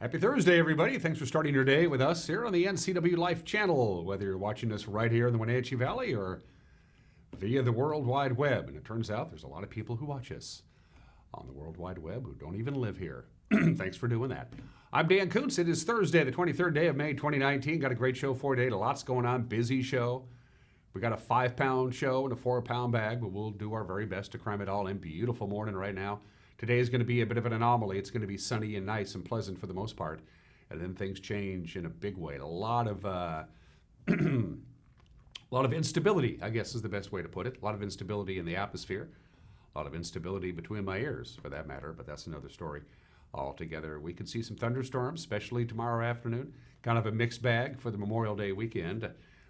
Happy Thursday, everybody. Thanks for starting your day with us here on the NCW Life channel, whether you're watching us right here in the Wenatchee Valley or via the World Wide Web. And it turns out there's a lot of people who watch us on the World Wide Web who don't even live here. Thanks for doing that. I'm Dan Koontz. It is Thursday, the 23rd day of May, 2019. Got a great show for you today. Lots going on. Busy show. We got a 5-pound show and a 4-pound bag, but we'll do our very best to cram it all in. Beautiful morning right now. Today is going to be a bit of an anomaly. It's going to be sunny and nice and pleasant for the most part, and then things change in a big way. A lot of a lot of instability, I guess is the best way to put it. A lot of instability in the atmosphere, a lot of instability between my ears, for that matter. But that's another story altogether. We could see some thunderstorms, especially tomorrow afternoon. Kind of a mixed bag for the Memorial Day weekend.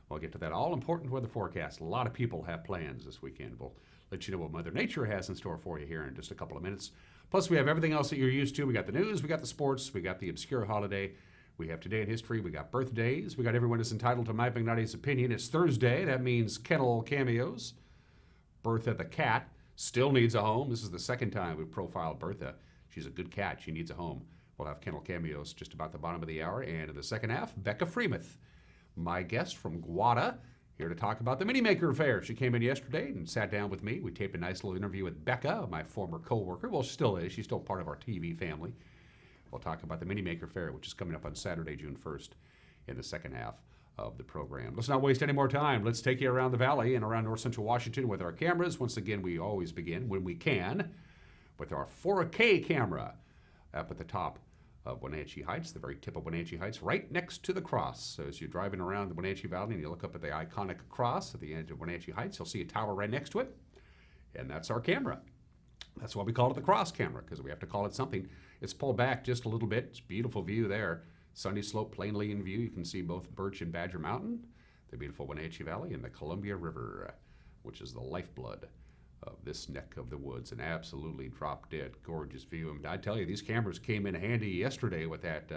We'll get to that all-important weather forecast. A lot of people have plans this weekend. We'll let you know what Mother Nature has in store for you here in just a couple of minutes. Plus, we have everything else that you're used to. We got the news, we got the sports, we got the obscure holiday, we have today in history, we got birthdays, we got everyone is entitled to Mike Magnotti's opinion. It's Thursday. That means kennel cameos. Bertha the cat still needs a home. This is the second time we've profiled Bertha. She's a good cat. She needs a home. We'll have kennel cameos just about the bottom of the hour. And in the second half, Becca Freimuth, my guest from GWATA, here to talk about the Mini Maker Faire. She came in yesterday and sat down with me. We taped a nice little interview with Becca, my former co-worker. Well, she still is. She's still part of our TV family. We'll talk about the Mini Maker Faire, which is coming up on Saturday, June 1st, in the second half of the program. Let's not waste any more time. Let's take you around the valley and around north central Washington with our cameras. Once again, we always begin, when we can, with our 4K camera up at the top of Wenatchee Heights, the very tip of Wenatchee Heights, right next to the cross. So as you're driving around the Wenatchee Valley and you look up at the iconic cross at the edge of Wenatchee Heights, you'll see a tower right next to it, and that's our camera. That's why we call it the cross camera, because we have to call it something. It's pulled back just a little bit. It's a beautiful view there. Sunny slope, plainly in view. You can see both Birch and Badger Mountain, the beautiful Wenatchee Valley, and the Columbia River, which is the lifeblood of this neck of the woods. An absolutely drop-dead gorgeous view. And I tell you, these cameras came in handy yesterday with that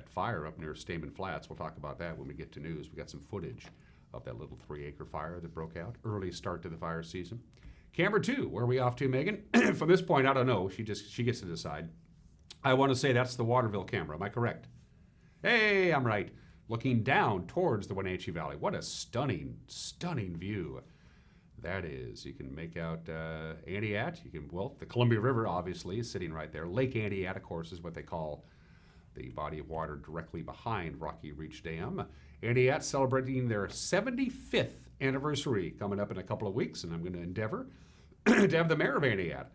fire up near Stamen Flats. We'll talk about that when we get to news. We got some footage of that little 3-acre fire that broke out. Early start to the fire season. Camera 2, where are we off to, Megan? From this point, I don't know. She gets to decide. I want to say that's the Waterville camera. Am I correct? Hey, I'm right. Looking down towards the Wenatchee Valley. What a stunning, stunning view that is. You can make out Aniat. You can, well, the Columbia River obviously is sitting right there. Lake Aniat, of course, is what they call the body of water directly behind Rocky Reach Dam. Aniat celebrating their 75th anniversary coming up in a couple of weeks, and I'm going to endeavor to have the mayor of Aniat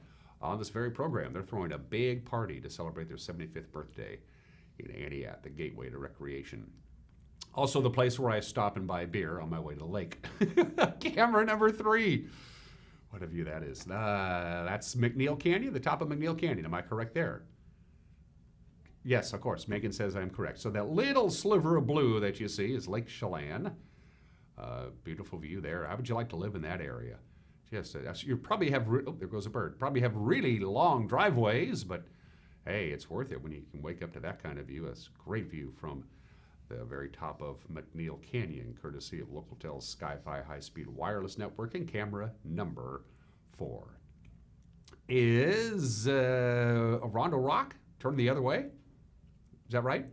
on this very program. They're throwing a big party to celebrate their 75th birthday in Aniat, the gateway to recreation. Also the place where I stop and buy beer on my way to the lake. Camera number 3. What a view that is. That's McNeil Canyon, the top of McNeil Canyon. Am I correct there? Yes, of course. Megan says I'm correct. So that little sliver of blue that you see is Lake Chelan. Beautiful view there. How would you like to live in that area? Yes, you probably have, oh, there goes a bird. Probably have really long driveways, but hey, it's worth it when you can wake up to that kind of view. It's a great view from the very top of McNeil Canyon, courtesy of Localtel's Sky-Fi high-speed wireless networking. Camera number 4 is Rondo Rock. Turn the other way. Is that right?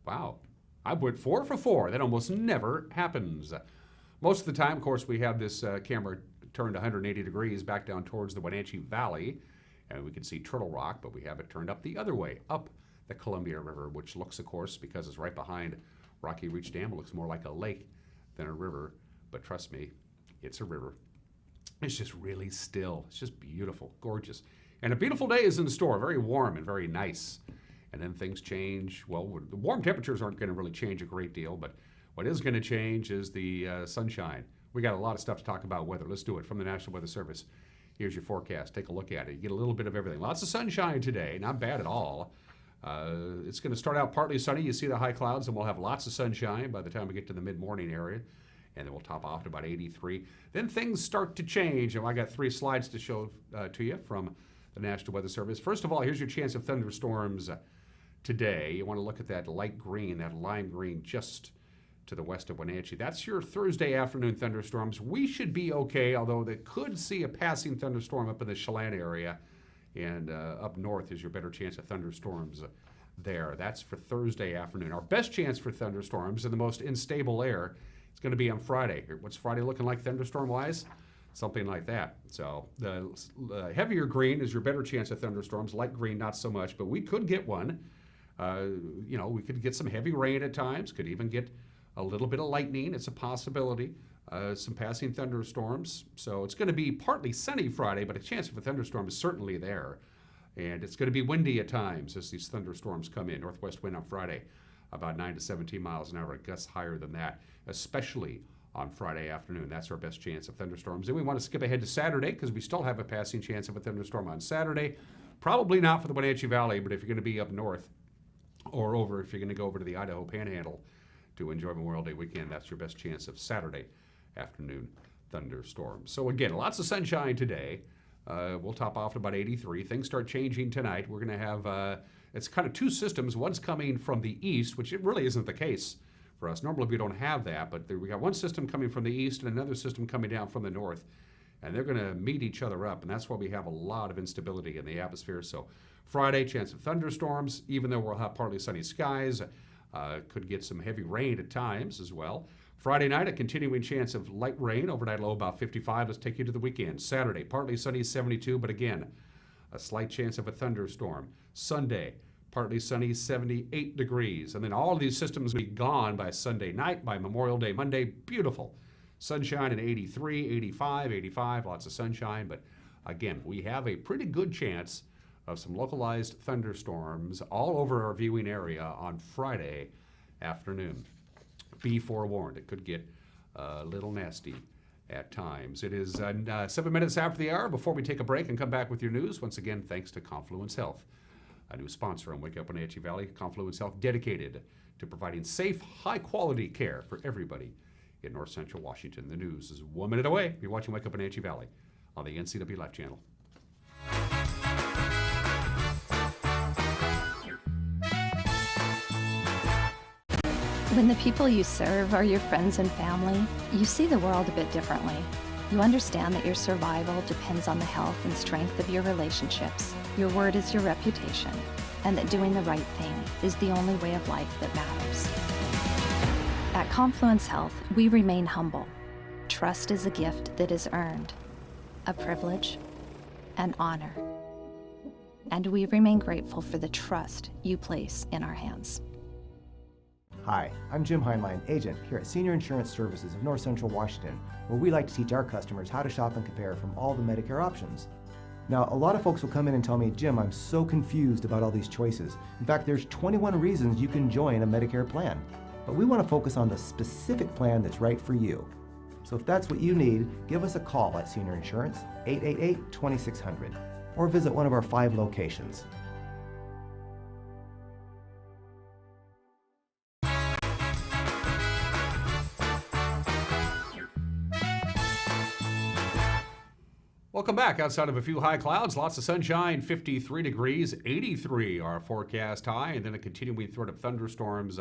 Wow. I went 4 for 4. That almost never happens. Most of the time, of course, we have this camera turned 180 degrees back down towards the Wenatchee Valley, and we can see Turtle Rock, but we have it turned up the other way, up the Columbia River, which looks, of course, because it's right behind Rocky Reach Dam, it looks more like a lake than a river. But trust me, it's a river. It's just really still. It's just beautiful, gorgeous. And a beautiful day is in store, very warm and very nice. And then things change. Well, the warm temperatures aren't going to really change a great deal, but what is going to change is the sunshine. We got a lot of stuff to talk about weather. Let's do it from the National Weather Service. Here's your forecast. Take a look at it. You get a little bit of everything. Lots of sunshine today. Not bad at all. It's going to start out partly sunny. You see the high clouds, and we'll have lots of sunshine by the time we get to the mid-morning area. And then we'll top off at about 83. Then things start to change. And I got 3 slides to show to you from the National Weather Service. First of all, here's your chance of thunderstorms today. You want to look at that light green, that lime green just to the west of Wenatchee. That's your Thursday afternoon thunderstorms. We should be okay, although they could see a passing thunderstorm up in the Chelan area. And up north is your better chance of thunderstorms there. That's for Thursday afternoon. Our best chance for thunderstorms and the most unstable air is going to be on Friday. What's Friday looking like thunderstorm-wise? Something like that. So the heavier green is your better chance of thunderstorms. Light green, not so much, but we could get one. We could get some heavy rain at times, could even get a little bit of lightning. It's a possibility. Some passing thunderstorms. So it's going to be partly sunny Friday, but a chance of a thunderstorm is certainly there. And it's going to be windy at times as these thunderstorms come in. Northwest wind on Friday, about 9 to 17 miles an hour, gusts higher than that, especially on Friday afternoon. That's our best chance of thunderstorms. And we want to skip ahead to Saturday because we still have a passing chance of a thunderstorm on Saturday. Probably not for the Wenatchee Valley, but if you're going to be up north or if you're going to go over to the Idaho Panhandle to enjoy Memorial Day weekend, that's your best chance of Saturday afternoon thunderstorms. So again, lots of sunshine today. We'll top off at about 83. Things start changing tonight. We're going to have, it's kind of two systems. One's coming from the east, which it really isn't the case for us. Normally we don't have that, but we got one system coming from the east and another system coming down from the north. And they're going to meet each other up, and that's why we have a lot of instability in the atmosphere. So Friday, chance of thunderstorms, even though we'll have partly sunny skies. Could get some heavy rain at times as well. Friday night, a continuing chance of light rain. Overnight low about 55. Let's take you to the weekend. Saturday, partly sunny, 72, but again, a slight chance of a thunderstorm. Sunday, partly sunny, 78 degrees. And then all of these systems will be gone by Sunday night, by Memorial Day Monday. Beautiful. Sunshine in 83, 85, 85, lots of sunshine. But again, we have a pretty good chance of some localized thunderstorms all over our viewing area on Friday afternoon. Be forewarned, it could get a little nasty at times. It is 7 minutes after the hour. Before we take a break and come back with your news, once again, thanks to Confluence Health, a new sponsor on Wake Up Wenatchee Valley. Confluence Health dedicated to providing safe, high-quality care for everybody in North Central Washington. The news is 1 minute away. You're watching Wake Up Wenatchee Valley on the NCW Life Channel. When the people you serve are your friends and family, you see the world a bit differently. You understand that your survival depends on the health and strength of your relationships. Your word is your reputation, and that doing the right thing is the only way of life that matters. At Confluence Health, we remain humble. Trust is a gift that is earned, a privilege, an honor. And we remain grateful for the trust you place in our hands. Hi, I'm Jim Heinlein, agent here at Senior Insurance Services of North Central Washington, where we like to teach our customers how to shop and compare from all the Medicare options. Now, a lot of folks will come in and tell me, Jim, I'm so confused about all these choices. In fact, there's 21 reasons you can join a Medicare plan. But we want to focus on the specific plan that's right for you. So if that's what you need, give us a call at Senior Insurance, 888-2600, or visit one of our 5 locations. Welcome back. Outside of a few high clouds, lots of sunshine, 53 degrees, 83 our forecast high, and then a continuing threat of thunderstorms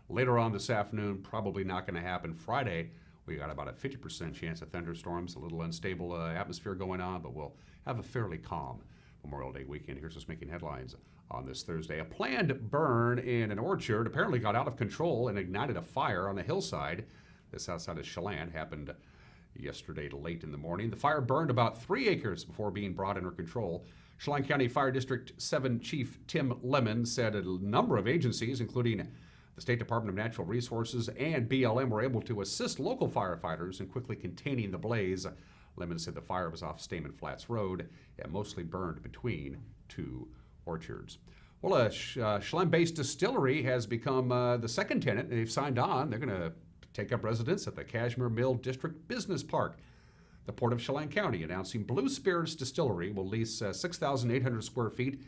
later on this afternoon. Probably not going to happen Friday. We got about a 50% chance of thunderstorms, a little unstable atmosphere going on, but we'll have a fairly calm Memorial Day weekend. Here's what's making headlines on this Thursday. A planned burn in an orchard apparently got out of control and ignited a fire on a hillside. This outside of Chelan happened yesterday late in the morning. The fire burned about 3 acres before being brought under control. Chelan County Fire District 7 Chief Tim Lemon said a number of agencies, including the State Department of Natural Resources and BLM, were able to assist local firefighters in quickly containing the blaze. Lemon said the fire was off Stamen Flats Road and mostly burned between 2 orchards. Well, a Chelan-based distillery has become the second tenant. They've signed on. They're going to take up residence at the Cashmere Mill District Business Park. The Port of Chelan County announcing Blue Spirits Distillery will lease 6,800 square feet,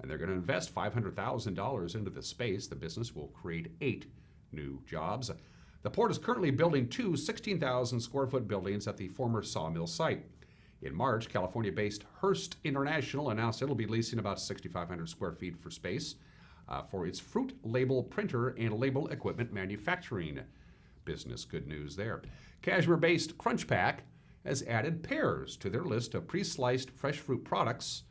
and they're going to invest $500,000 into the space. The business will create 8 new jobs. The port is currently building 2 16,000 square foot buildings at the former sawmill site. In March, California-based Hearst International announced it'll be leasing about 6,500 square feet for space for its fruit label printer and label equipment manufacturing business. Good news there. Cashmere-based Crunch Pack has added pears to their list of pre-sliced fresh fruit products.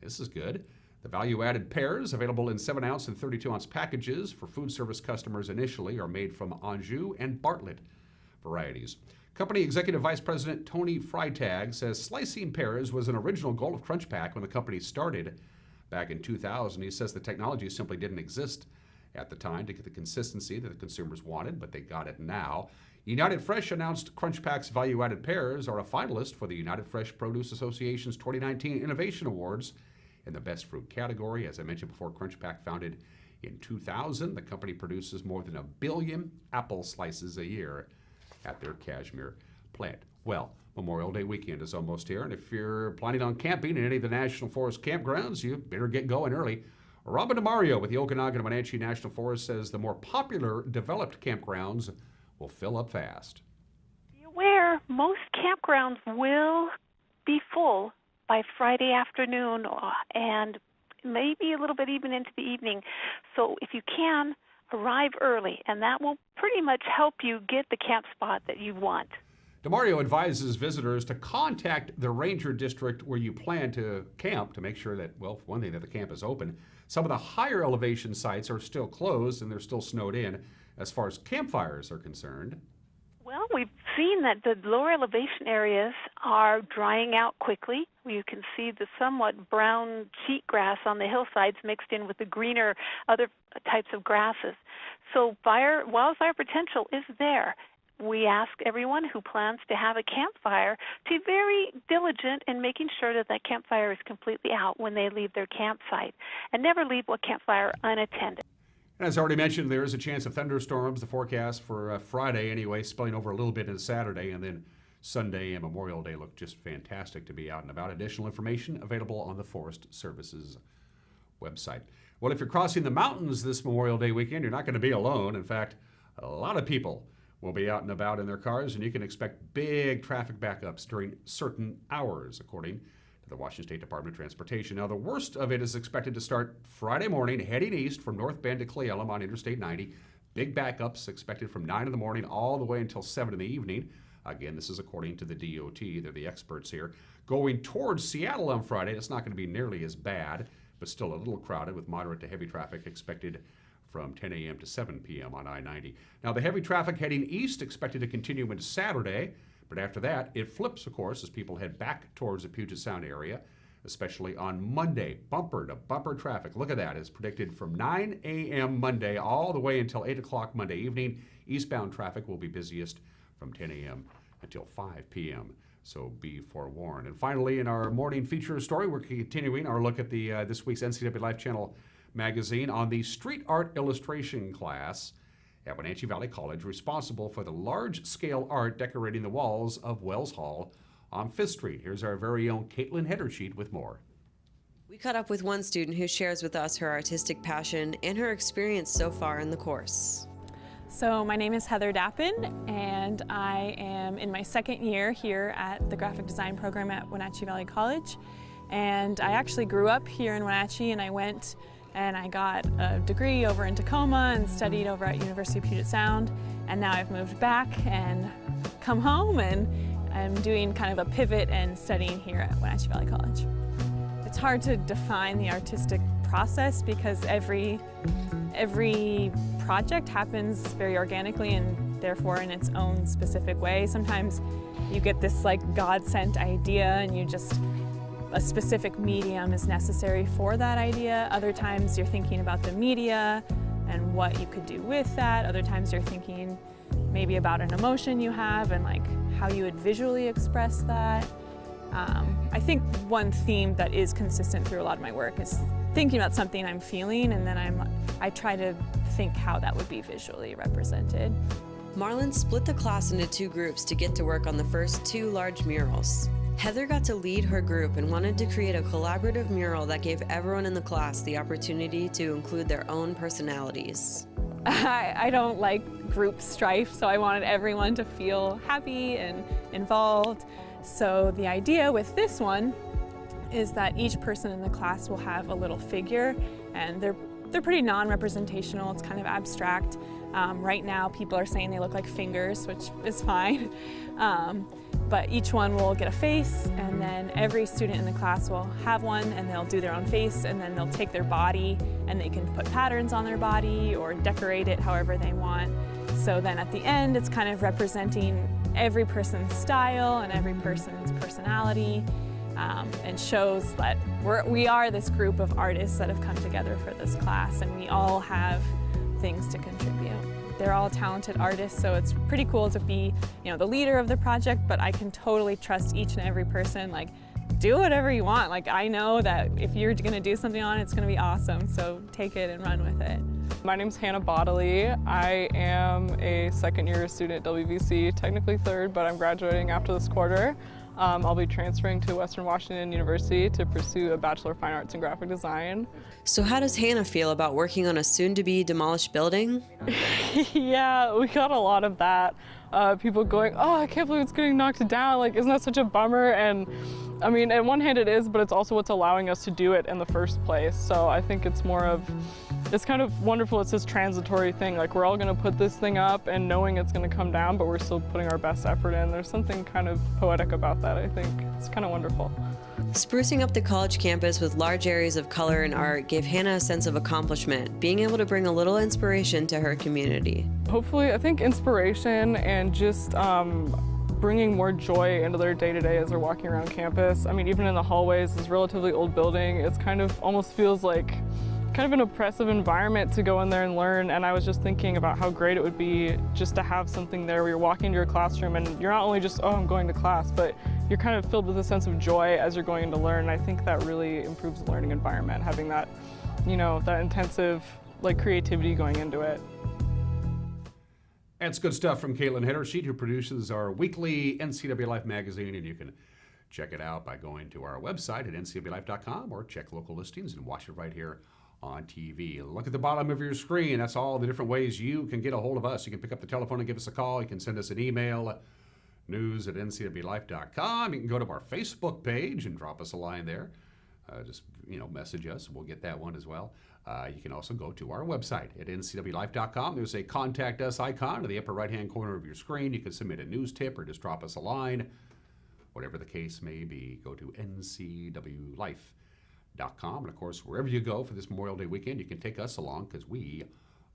This is good. The value-added pears, available in 7-ounce and 32-ounce packages for food service customers initially, are made from Anjou and Bartlett varieties. Company Executive Vice President Tony Freitag says slicing pears was an original goal of Crunch Pack when the company started back in 2000. He says the technology simply didn't exist at the time to get the consistency that the consumers wanted, but they got it now. United Fresh announced Crunch Pack's value-added pears are a finalist for the United Fresh Produce Association's 2019 Innovation Awards in the Best Fruit category. As I mentioned before, Crunch Pack, founded in 2000. The company produces more than 1 billion apple slices a year at their Cashmere plant. Well, Memorial Day weekend is almost here, and if you're planning on camping in any of the National Forest campgrounds, you better get going early. Robin DeMario with the Okanagan and Wenatchee National Forest says the more popular developed campgrounds will fill up fast. Be aware, most campgrounds will be full by Friday afternoon and maybe a little bit even into the evening. So if you can, arrive early, and that will pretty much help you get the camp spot that you want. DeMario advises visitors to contact the ranger district where you plan to camp to make sure that, well, for one thing, that the camp is open. Some of the higher elevation sites are still closed and they're still snowed in as far as campfires are concerned. Well, we've seen that the lower elevation areas are drying out quickly. You can see the somewhat brown cheatgrass on the hillsides mixed in with the greener other types of grasses. So wildfire potential is there. We ask everyone who plans to have a campfire to be very diligent in making sure that that campfire is completely out when they leave their campsite, and never leave a campfire unattended. And as already mentioned, there is a chance of thunderstorms. The forecast for Friday anyway, spilling over a little bit into Saturday, and then Sunday and Memorial Day look just fantastic to be out and about. Additional information available on the Forest Service's website. Well, if you're crossing the mountains this Memorial Day weekend, you're not going to be alone. In fact, a lot of people will be out and about in their cars, and you can expect big traffic backups during certain hours, according to the Washington State Department of Transportation. Now, the worst of it is expected to start Friday morning, heading east from North Bend to Cle Elum on Interstate 90. Big backups expected from 9 in the morning all the way until 7 in the evening. Again, this is according to the DOT. They're the experts here. Going towards Seattle on Friday, it's not going to be nearly as bad, but still a little crowded with moderate to heavy traffic expected from 10 a.m. to 7 p.m. on I-90. Now, the heavy traffic heading east expected to continue into Saturday, but after that, it flips, of course, as people head back towards the Puget Sound area, especially on Monday. Bumper to bumper traffic. Look at that. It's predicted from 9 a.m. Monday all the way until 8 o'clock Monday evening. Eastbound traffic will be busiest from 10 a.m. until 5 p.m. So be forewarned. And finally, in our morning feature story, we're continuing our look at the this week's NCW Life Channel magazine on the street art illustration class at Wenatchee Valley College, responsible for the large-scale art decorating the walls of Wells Hall on 5th Street. Here's our very own Caitlin Hedersheet with more. We caught up with one student who shares with us her artistic passion and her experience so far in the course. So my name is Heather Dappin, and I am in my second year here at the graphic design program at Wenatchee Valley College. And I actually grew up here in Wenatchee, and I went and I got a degree over in Tacoma and studied over at University of Puget Sound. And now I've moved back and come home, and I'm doing kind of a pivot and studying here at Wenatchee Valley College. It's hard to define the artistic process because every project happens very organically and therefore in its own specific way. Sometimes you get this like God-sent idea and a specific medium is necessary for that idea. Other times you're thinking about the media and what you could do with that. Other times you're thinking maybe about an emotion you have and like how you would visually express that. I think one theme that is consistent through a lot of my work is thinking about something I'm feeling, and then I try to think how that would be visually represented. Marlon split the class into 2 groups to get to work on the first 2 large murals. Heather got to lead her group and wanted to create a collaborative mural that gave everyone in the class the opportunity to include their own personalities. I don't like group strife, so I wanted everyone to feel happy and involved. So the idea with this one is that each person in the class will have a little figure, and they're pretty non-representational. It's kind of abstract. Right now people are saying they look like fingers, which is fine. but each one will get a face, and then every student in the class will have one, and they'll do their own face, and then they'll take their body and they can put patterns on their body or decorate it however they want. So then at the end, it's kind of representing every person's style and every person's personality, and shows that we are this group of artists that have come together for this class, and we all have things to contribute. They're all talented artists, so it's pretty cool to be, the leader of the project, but I can totally trust each and every person, like, do whatever you want. Like, I know that if you're gonna do something on it, it's gonna be awesome, so take it and run with it. My name's Hannah Bodley. I am a second-year student at WVC, technically third, but I'm graduating after this quarter. I'll be transferring to Western Washington University to pursue a Bachelor of Fine Arts in Graphic Design. So how does Hannah feel about working on a soon-to-be demolished building? Yeah, we got a lot of that. People going, oh, I can't believe it's getting knocked down. Like, isn't that such a bummer? And I mean, on one hand it is, but it's also what's allowing us to do it in the first place. So I think it's more of, it's kind of wonderful. It's this transitory thing. Like, we're all going to put this thing up and knowing it's going to come down, but we're still putting our best effort in. There's something kind of poetic about that, I think. It's kind of wonderful. Sprucing up the college campus with large areas of color and art gave Hannah a sense of accomplishment, being able to bring a little inspiration to her community. Hopefully, I think inspiration and just bringing more joy into their day-to-day as they're walking around campus. I mean, even in the hallways, this relatively old building, it's kind of almost feels like kind of an oppressive environment to go in there and learn. And I was just thinking about how great it would be just to have something there where you're walking to your classroom and you're not only just, oh, I'm going to class, but you're kind of filled with a sense of joy as you're going in to learn. And I think that really improves the learning environment, having that, that intensive creativity going into it. That's good stuff from Caitlin Hittersheet, who produces our weekly NCW Life magazine, and you can check it out by going to our website at ncwlife.com or check local listings and watch it right here on TV. Look at the bottom of your screen. That's all the different ways you can get a hold of us. You can pick up the telephone and give us a call. You can send us an email, news@ncwlife.com. You can go to our Facebook page and drop us a line there. Just message us. We'll get that one as well. You can also go to our website at ncwlife.com. There's a Contact Us icon in the upper right-hand corner of your screen. You can submit a news tip or just drop us a line. Whatever the case may be, go to ncwlife.com. And, of course, wherever you go for this Memorial Day weekend, you can take us along because we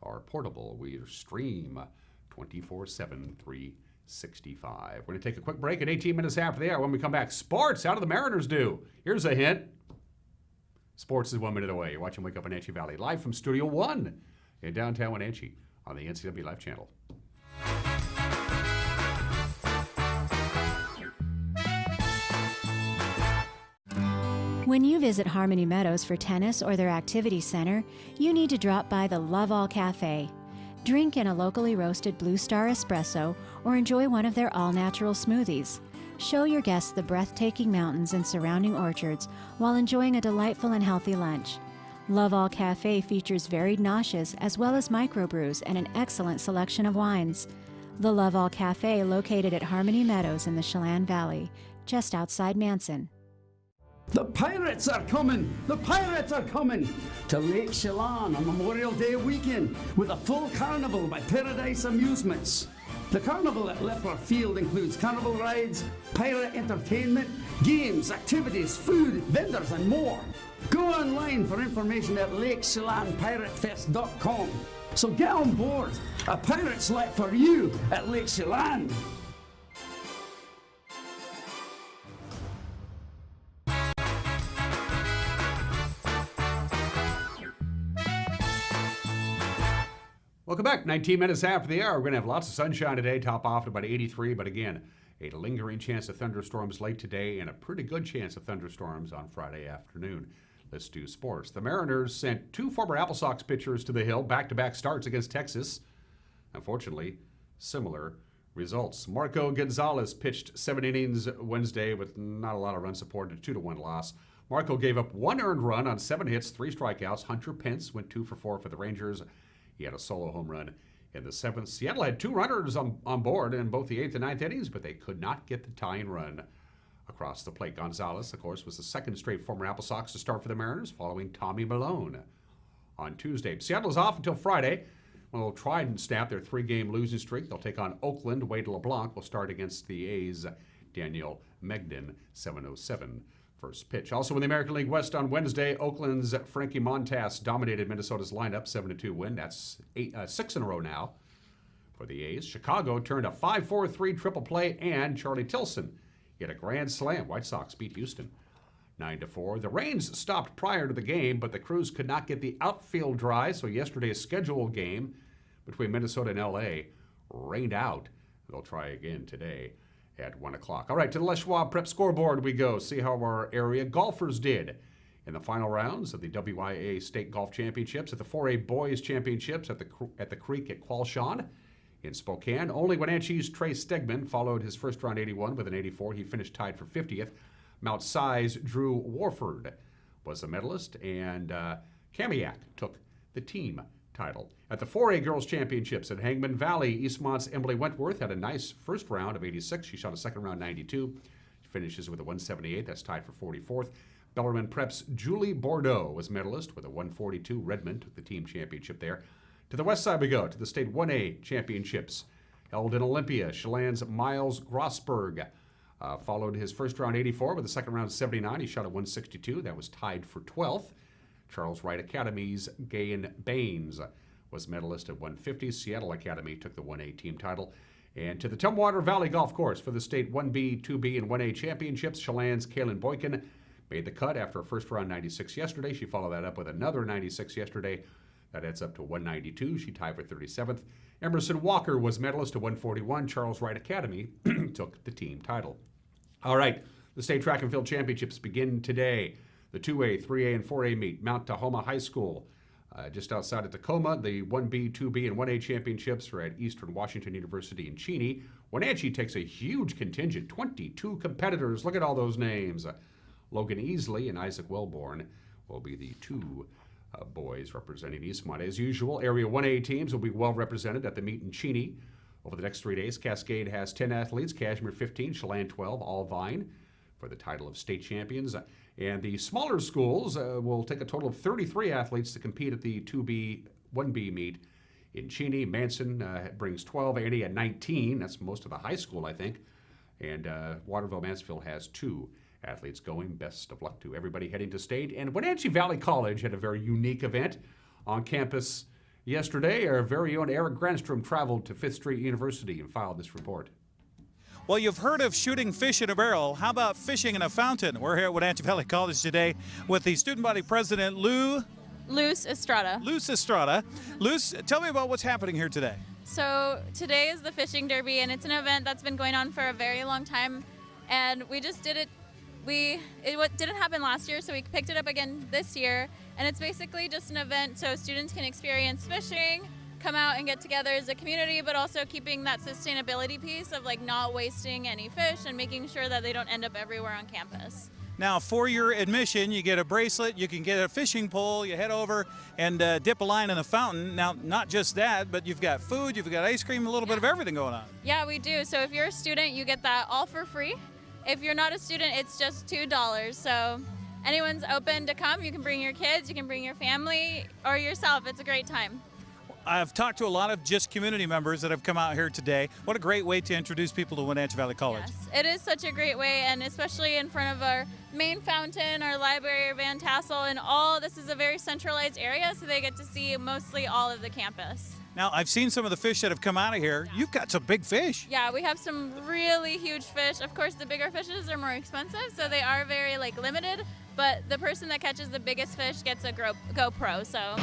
are portable. We stream 24/7, 365. We're going to take a quick break at 18 minutes after the hour. When we come back, sports. How do the Mariners do? Here's a hint. Sports is 1 minute away. You're watching Wake Up Wenatchee Valley, live from Studio 1 in downtown Wenatchee on the NCW Life channel. When you visit Harmony Meadows for tennis or their activity center, you need to drop by the Love All Cafe. Drink in a locally roasted Blue Star espresso or enjoy one of their all-natural smoothies. Show your guests the breathtaking mountains and surrounding orchards while enjoying a delightful and healthy lunch. Love All Cafe features varied noshes as well as microbrews and an excellent selection of wines. The Love All Cafe, located at Harmony Meadows in the Chelan Valley, just outside Manson. The pirates are coming! The pirates are coming to Lake Chelan on Memorial Day weekend with a full carnival by Paradise Amusements. The carnival at Leffler Field includes carnival rides, pirate entertainment, games, activities, food, vendors, and more. Go online for information at LakeChelanPiratefest.com. So get on board. A pirate's life for you at Lake Chelan. Welcome back. 19 minutes after the hour. We're going to have lots of sunshine today, top off at about 83, but again, a lingering chance of thunderstorms late today and a pretty good chance of thunderstorms on Friday afternoon. Let's do sports. The Mariners sent two former Apple Sox pitchers to the hill, back-to-back starts against Texas. Unfortunately, similar results. Marco Gonzalez pitched 7 innings Wednesday with not a lot of run support, a 2-1 loss. Marco gave up 1 earned run on 7 hits, 3 strikeouts. Hunter Pence went 2 for 4 for the Rangers. He had a solo home run in the 7th. Seattle had 2 runners on board in both the 8th and 9th innings, but they could not get the tying run across the plate. Gonzalez, of course, was the second straight former Apple Sox to start for the Mariners, following Tommy Malone on Tuesday. Seattle is off until Friday, when they'll try and snap their 3-game losing streak. They'll take on Oakland. Wade LeBlanc will start against the A's Daniel Megden, 7:07 first pitch. Also in the American League West on Wednesday, Oakland's Frankie Montas dominated Minnesota's lineup, 7-2 win. That's 6 in a row now for the A's. Chicago turned a 5-4-3 triple play, and Charlie Tilson hit a grand slam. White Sox beat Houston 9-4. The rains stopped prior to the game, but the Crews could not get the outfield dry, so yesterday's scheduled game between Minnesota and L.A. rained out. They'll try again today at 1 o'clock. All right, to the Les Schwab Prep Scoreboard we go. See how our area golfers did in the final rounds of the WIA State Golf Championships, at the 4A Boys Championships at the Creek at Qualshon in Spokane. Only Wenatchee's Trey Stegman followed his first round 81 with an 84. He finished tied for 50th. Mount Si's Drew Warford was the medalist, and Kamiak took the team title. At the 4A Girls Championships at Hangman Valley, Eastmont's Emily Wentworth had a nice first round of 86. She shot a second round 92. She finishes with a 178. That's tied for 44th. Bellarmine Prep's Julie Bordeaux was medalist with a 142. Redmond took the team championship there. To the west side we go, to the State 1A Championships held in Olympia. Chelan's Miles Grossberg followed his first round 84 with a second round 79. He shot a 162. That was tied for 12th. Charles Wright Academy's Gayan Baines was medalist at 150. Seattle Academy took the 1A team title. And to the Tumwater Valley Golf Course for the State 1B, 2B, and 1A Championships, Chelan's Kaylin Boykin made the cut after a first round 96 yesterday. She followed that up with another 96 yesterday. That adds up to 192. She tied for 37th. Emerson Walker was medalist at 141. Charles Wright Academy took the team title. All right, the State Track and Field Championships begin today. The 2A, 3A, and 4A meet. Mount Tahoma High School, just outside of Tacoma. The 1B, 2B, and 1A championships are at Eastern Washington University in Cheney. Wenatchee takes a huge contingent, 22 competitors. Look at all those names. Logan Easley and Isaac Wellborn will be the two boys representing Eastmont. As usual, Area 1A teams will be well represented at the meet in Cheney. Over the next 3 days, Cascade has 10 athletes, Kashmir 15, Chelan 12, all vying for the title of state champions. And the smaller schools will take a total of 33 athletes to compete at the 2B, 1B meet in Cheney. Manson brings 12, Annie at 19. That's most of the high school, I think. And Waterville-Mansfield has 2 athletes going. Best of luck to everybody heading to state. And Wenatchee Valley College had a very unique event on campus yesterday. Our very own Eric Granstrom traveled to Fifth Street University and filed this report. Well, you've heard of shooting fish in a barrel. How about fishing in a fountain? We're here at Wenatchee Valley College today with the student body president, Luz Estrada. Luz Estrada. Luz, tell me about what's happening here today. So today is the fishing derby, and it's an event that's been going on for a very long time, and we just did it. It didn't happen last year, so we picked it up again this year, and it's basically just an event so students can experience fishing, come out and get together as a community, but also keeping that sustainability piece of like not wasting any fish and making sure that they don't end up everywhere on campus. Now, for your admission, you get a bracelet, you can get a fishing pole, you head over and dip a line in the fountain. Now, not just that, but you've got food, you've got ice cream, a little bit of everything going on. Yeah, we do. So if you're a student, you get that all for free. If you're not a student, it's just $2. So anyone's open to come. You can bring your kids, you can bring your family, or yourself. It's a great time. I've talked to a lot of just community members that have come out here today. What a great way to introduce people to Wenatchee Valley College. Yes, it is such a great way, and especially in front of our main fountain, our library, our Van Tassel, and all. This is a very centralized area, so they get to see mostly all of the campus. Now, I've seen some of the fish that have come out of here. You've got some big fish. Yeah, we have some really huge fish. Of course, the bigger fishes are more expensive, so they are very limited. But the person that catches the biggest fish gets a GoPro, so.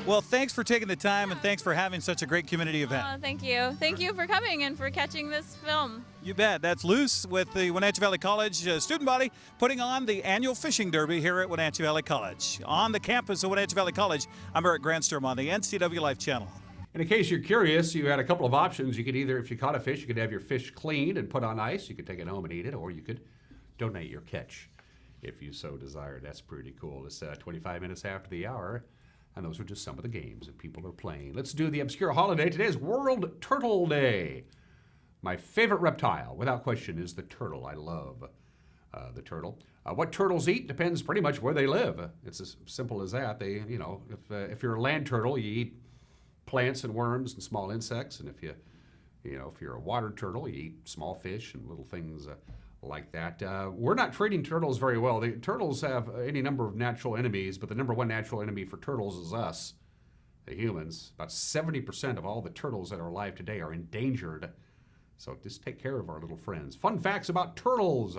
Well, thanks for taking the time and thanks for having such a great community event. Oh, thank you. Thank you for coming and for catching this film. You bet. That's Luz with the Wenatchee Valley College student body putting on the annual fishing derby here at Wenatchee Valley College. On the campus of Wenatchee Valley College, I'm Eric Granstrom on the NCW Life Channel. And in case you're curious, you had a couple of options. You could either, if you caught a fish, you could have your fish cleaned and put on ice. You could take it home and eat it, or you could donate your catch if you so desired. That's pretty cool. It's 25 minutes after the hour. And those are just some of the games that people are playing. Let's do the obscure holiday. Today is World Turtle Day. My favorite reptile, without question, is the turtle. I love the turtle. What turtles eat depends pretty much where they live. It's as simple as that. They, you know, if you're a land turtle, you eat plants and worms and small insects, and if you're a water turtle, you eat small fish and little things like that. We're not treating turtles very well. The turtles have any number of natural enemies, but the number one natural enemy for turtles is us, the humans. About 70% of all the turtles that are alive today are endangered. So just take care of our little friends. Fun facts about turtles.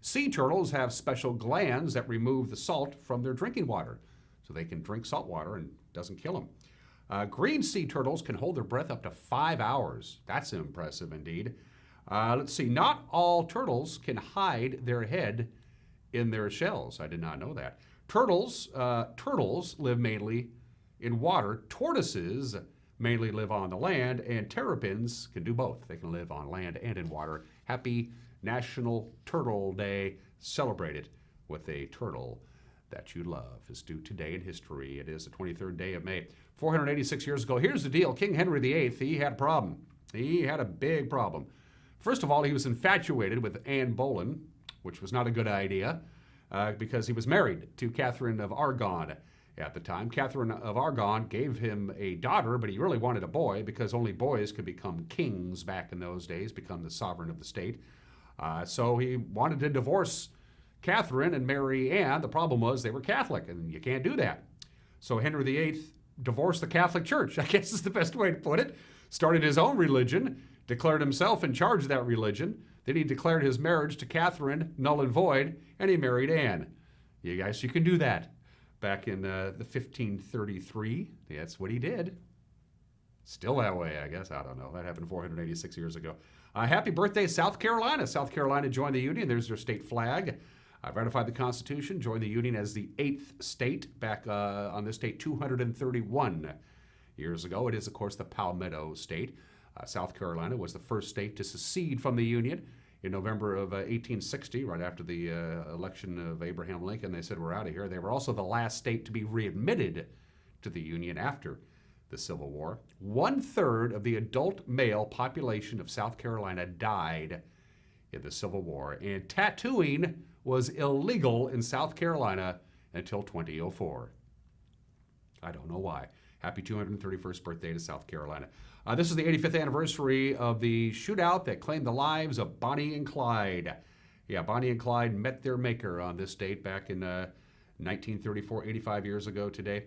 Sea turtles have special glands that remove the salt from their drinking water, so they can drink salt water and it doesn't kill them. Green sea turtles can hold their breath up to 5 hours. That's impressive indeed. Let's see, not all turtles can hide their head in their shells. I did not know that. Turtles live mainly in water. Tortoises mainly live on the land, and terrapins can do both. They can live on land and in water. Happy National Turtle Day. Celebrate it with a turtle that you love. Is due today in history. It is the 23rd day of May. 486 years ago. Here's the deal. King Henry VIII, he had a problem. He had a big problem. First of all, he was infatuated with Anne Boleyn, which was not a good idea because he was married to Catherine of Aragon at the time. Catherine of Aragon gave him a daughter, but he really wanted a boy because only boys could become kings back in those days, become the sovereign of the state. So he wanted to divorce Catherine and marry Anne. The problem was they were Catholic, and you can't do that. So Henry VIII divorced the Catholic Church, I guess is the best way to put it. Started his own religion, declared himself in charge of that religion. Then he declared his marriage to Catherine null and void, and he married Anne. You guys, you can do that. Back in the 1533, that's what he did. Still that way, I guess. I don't know. That happened 486 years ago. Happy birthday, South Carolina. South Carolina joined the Union. There's their state flag. Ratified the Constitution, joined the Union as the 8th state back on this date 231 years ago. It is, of course, the Palmetto State. South Carolina was the first state to secede from the Union in November of 1860, right after the election of Abraham Lincoln. They said, we're out of here. They were also the last state to be readmitted to the Union after the Civil War. 1/3 of the adult male population of South Carolina died in the Civil War, and tattooing was illegal in South Carolina until 2004. I don't know why. Happy 231st birthday to South Carolina. This is the 85th anniversary of the shootout that claimed the lives of Bonnie and Clyde. Yeah, Bonnie and Clyde met their maker on this date back in 1934, 85 years ago today.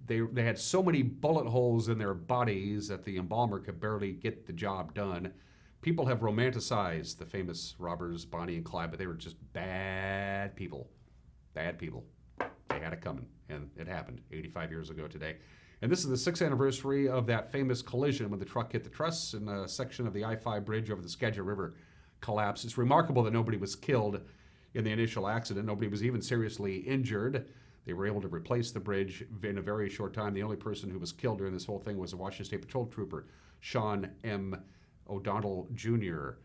They had so many bullet holes in their bodies that the embalmer could barely get the job done. People have romanticized the famous robbers Bonnie and Clyde, but they were just bad people. Bad people. They had it coming, and it happened 85 years ago today. And this is the 6th anniversary of that famous collision when the truck hit the truss and a section of the I-5 bridge over the Skagit River collapsed. It's remarkable that nobody was killed in the initial accident. Nobody was even seriously injured. They were able to replace the bridge in a very short time. The only person who was killed during this whole thing was a Washington State Patrol trooper, Sean M. O'Donnell Jr.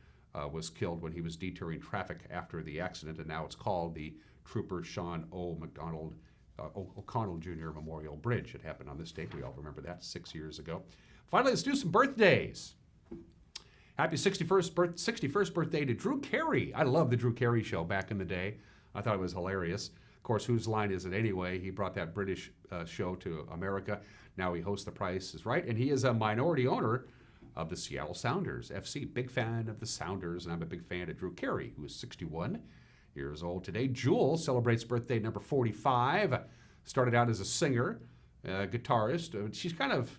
Was killed when he was detouring traffic after the accident, and now it's called the Trooper Sean O'Connell Jr. Memorial Bridge. It happened on this date. We all remember that 6 years ago. Finally, let's do some birthdays. Happy 61st birthday to Drew Carey. I love the Drew Carey show back in the day. I thought it was hilarious. Of course, whose line is it anyway? He brought that British show to America. Now he hosts The Price is Right, and he is a minority owner of the Seattle Sounders FC. Big fan of the Sounders, and I'm a big fan of Drew Carey, who is 61 years old today. Jewel celebrates birthday number 45. Started out as a singer, guitarist. She's kind of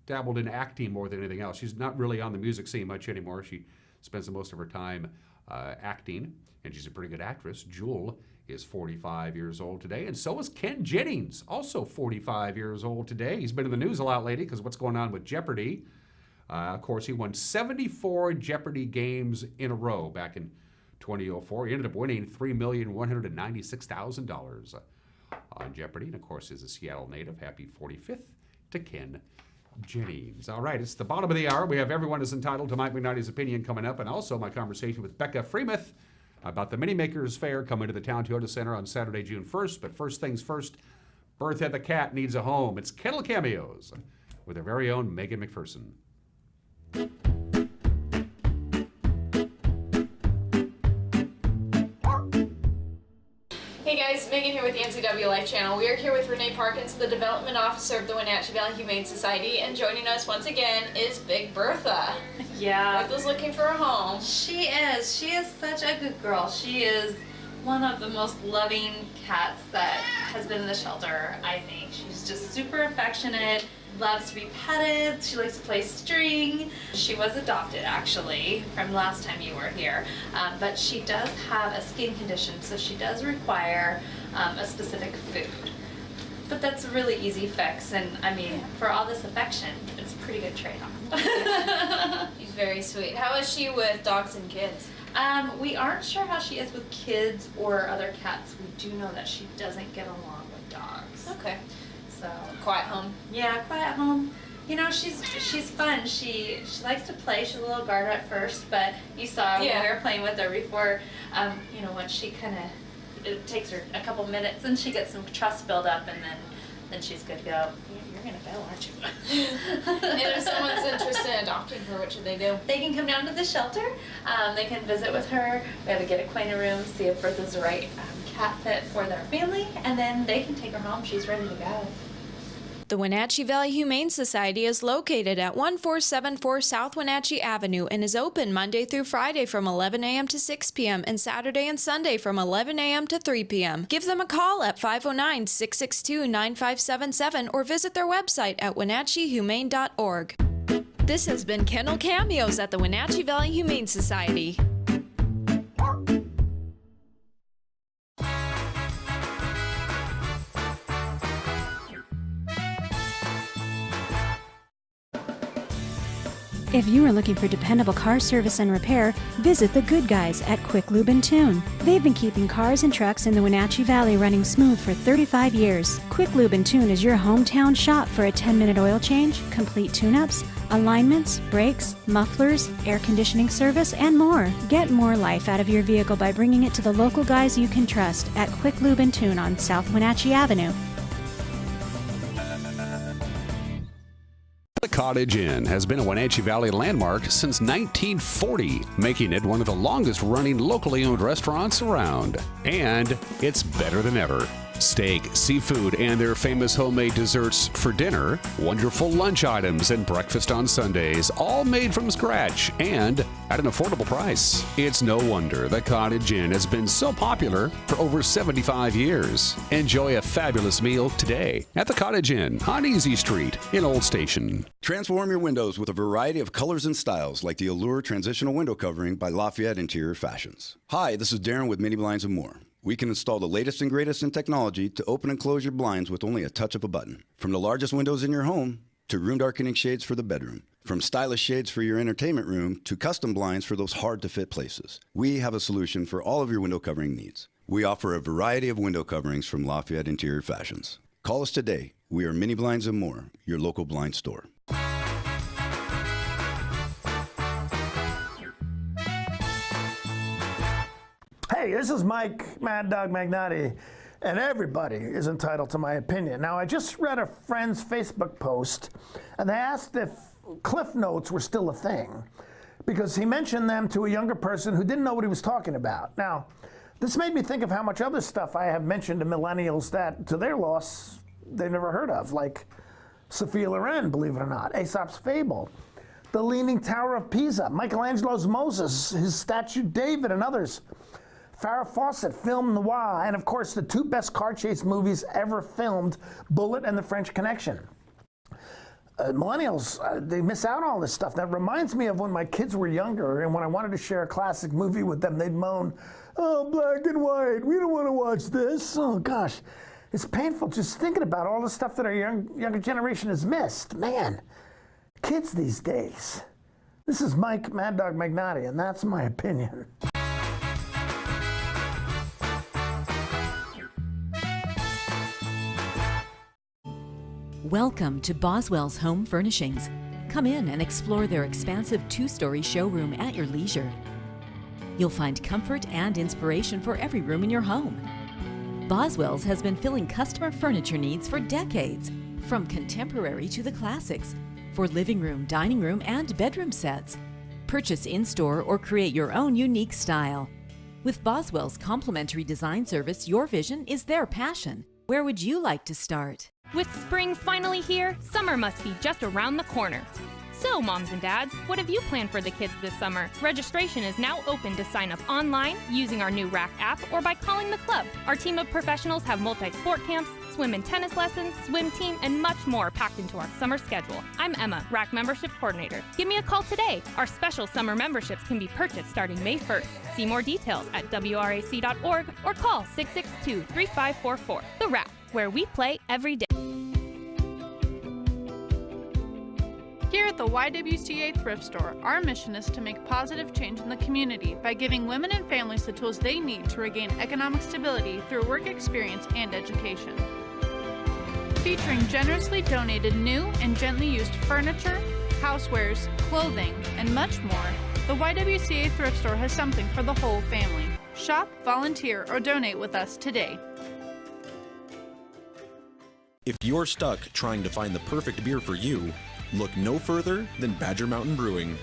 dabbled in acting more than anything else. She's not really on the music scene much anymore. She spends most of her time acting, and she's a pretty good actress. Jewel is 45 years old today, and so is Ken Jennings, also 45 years old today. He's been in the news a lot lately because what's going on with Jeopardy. Of course, he won 74 Jeopardy games in a row back in 2004. He ended up winning $3,196,000 on Jeopardy. And of course, is a Seattle native. Happy 45th to Ken Jennings. All right, it's the bottom of the hour. We have Everyone is Entitled to Mike McKnight's Opinion coming up, and also my conversation with Becca Freimuth about the Mini Makers Faire coming to the Town Toyota Center on Saturday, June 1st. But first things first, Bertha the Cat Needs a Home. It's Kettle Cameos with our very own Megan McPherson. Hey guys, Megan here with the NCW Life Channel. We are here with Renee Parkins, the Development Officer of the Wenatchee Valley Humane Society, and joining us once again is Big Bertha. Yeah. Bertha's looking for a home. She is. She is such a good girl. She is one of the most loving cats that has been in the shelter, I think. She's just super affectionate, loves to be petted, she likes to play string. She was adopted actually from last time you were here, but she does have a skin condition, so she does require a specific food. But that's a really easy fix, and I mean, for all this affection, it's a pretty good trade-off. She's very sweet. How is she with dogs and kids? We aren't sure how she is with kids or other cats. We do know that she doesn't get along with dogs. Okay. So quiet home. Yeah, quiet home. You know, she's fun. She likes to play. She's a little guarded at first, but you saw when we were playing with her before. You know, once she it takes her a couple minutes, and she gets some trust built up, and then she's good to go. You're gonna go, aren't you? And if someone's interested in adopting her, what should they do? They can come down to the shelter. They can visit with her. We have a get acquainted room, see if Bertha's the right cat fit for their family, and then they can take her home. She's ready to go. The Wenatchee Valley Humane Society is located at 1474 South Wenatchee Avenue and is open Monday through Friday from 11 a.m. to 6 p.m. and Saturday and Sunday from 11 a.m. to 3 p.m. Give them a call at 509-662-9577 or visit their website at wenatcheehumane.org. This has been Kennel Cameos at the Wenatchee Valley Humane Society. If you are looking for dependable car service and repair, visit the good guys at Quick Lube and Tune. They've been keeping cars and trucks in the Wenatchee Valley running smooth for 35 years. Quick Lube and Tune is your hometown shop for a 10-minute oil change, complete tune-ups, alignments, brakes, mufflers, air conditioning service, and more. Get more life out of your vehicle by bringing it to the local guys you can trust at Quick Lube and Tune on South Wenatchee Avenue. The Cottage Inn has been a Wenatchee Valley landmark since 1940, making it one of the longest-running locally owned restaurants around. And it's better than ever. Steak, seafood, and their famous homemade desserts for dinner, wonderful lunch items, and breakfast on Sundays, all made from scratch and at an affordable price. It's no wonder the Cottage Inn has been so popular for over 75 years. Enjoy a fabulous meal today at the Cottage Inn on Easy Street in Old Station. Transform your windows with a variety of colors and styles like the Allure Transitional Window Covering by Lafayette Interior Fashions. Hi, this is Darren with Mini Blinds and More. We can install the latest and greatest in technology to open and close your blinds with only a touch of a button. From the largest windows in your home to room darkening shades for the bedroom. From stylish shades for your entertainment room to custom blinds for those hard-to-fit places. We have a solution for all of your window covering needs. We offer a variety of window coverings from Lafayette Interior Fashions. Call us today. We are Mini Blinds and More, your local blind store. Hey, this is Mike Mad Dog Magnotti, and everybody is entitled to my opinion. Now, I just read a friend's Facebook post, and they asked if Cliff Notes were still a thing, because he mentioned them to a younger person who didn't know what he was talking about. Now, this made me think of how much other stuff I have mentioned to millennials that, to their loss, they never heard of, like Sophia Loren, believe it or not, Aesop's Fable, the Leaning Tower of Pisa, Michelangelo's Moses, his statue David, and others. Farrah Fawcett, film noir, and of course the two best car chase movies ever filmed, Bullet and The French Connection. Millennials, they miss out on all this stuff. That reminds me of when my kids were younger, and when I wanted to share a classic movie with them, they'd moan, "Oh, black and white, we don't want to watch this." Oh gosh, it's painful just thinking about all the stuff that our younger generation has missed. Man, kids these days. This is Mike Mad Dog Magnotti, and that's my opinion. Welcome to Boswell's Home Furnishings. Come in and explore their expansive two-story showroom at your leisure. You'll find comfort and inspiration for every room in your home. Boswell's has been filling customer furniture needs for decades, from contemporary to the classics, for living room, dining room, and bedroom sets. Purchase in-store or create your own unique style. With Boswell's complimentary design service, your vision is their passion. Where would you like to start? With spring finally here, summer must be just around the corner. So, moms and dads, what have you planned for the kids this summer? Registration is now open to sign up online using our new RAC app or by calling the club. Our team of professionals have multi-sport camps, swim and tennis lessons, swim team, and much more packed into our summer schedule. I'm Emma, RAC Membership Coordinator. Give me a call today. Our special summer memberships can be purchased starting May 1st. See more details at wrac.org or call 662-3544. The RAC, where we play every day. Here at the YWCA Thrift Store, our mission is to make positive change in the community by giving women and families the tools they need to regain economic stability through work experience and education. Featuring generously donated new and gently used furniture, housewares, clothing, and much more, the YWCA Thrift Store has something for the whole family. Shop, volunteer, or donate with us today. If you're stuck trying to find the perfect beer for you, look no further than Badger Mountain Brewing.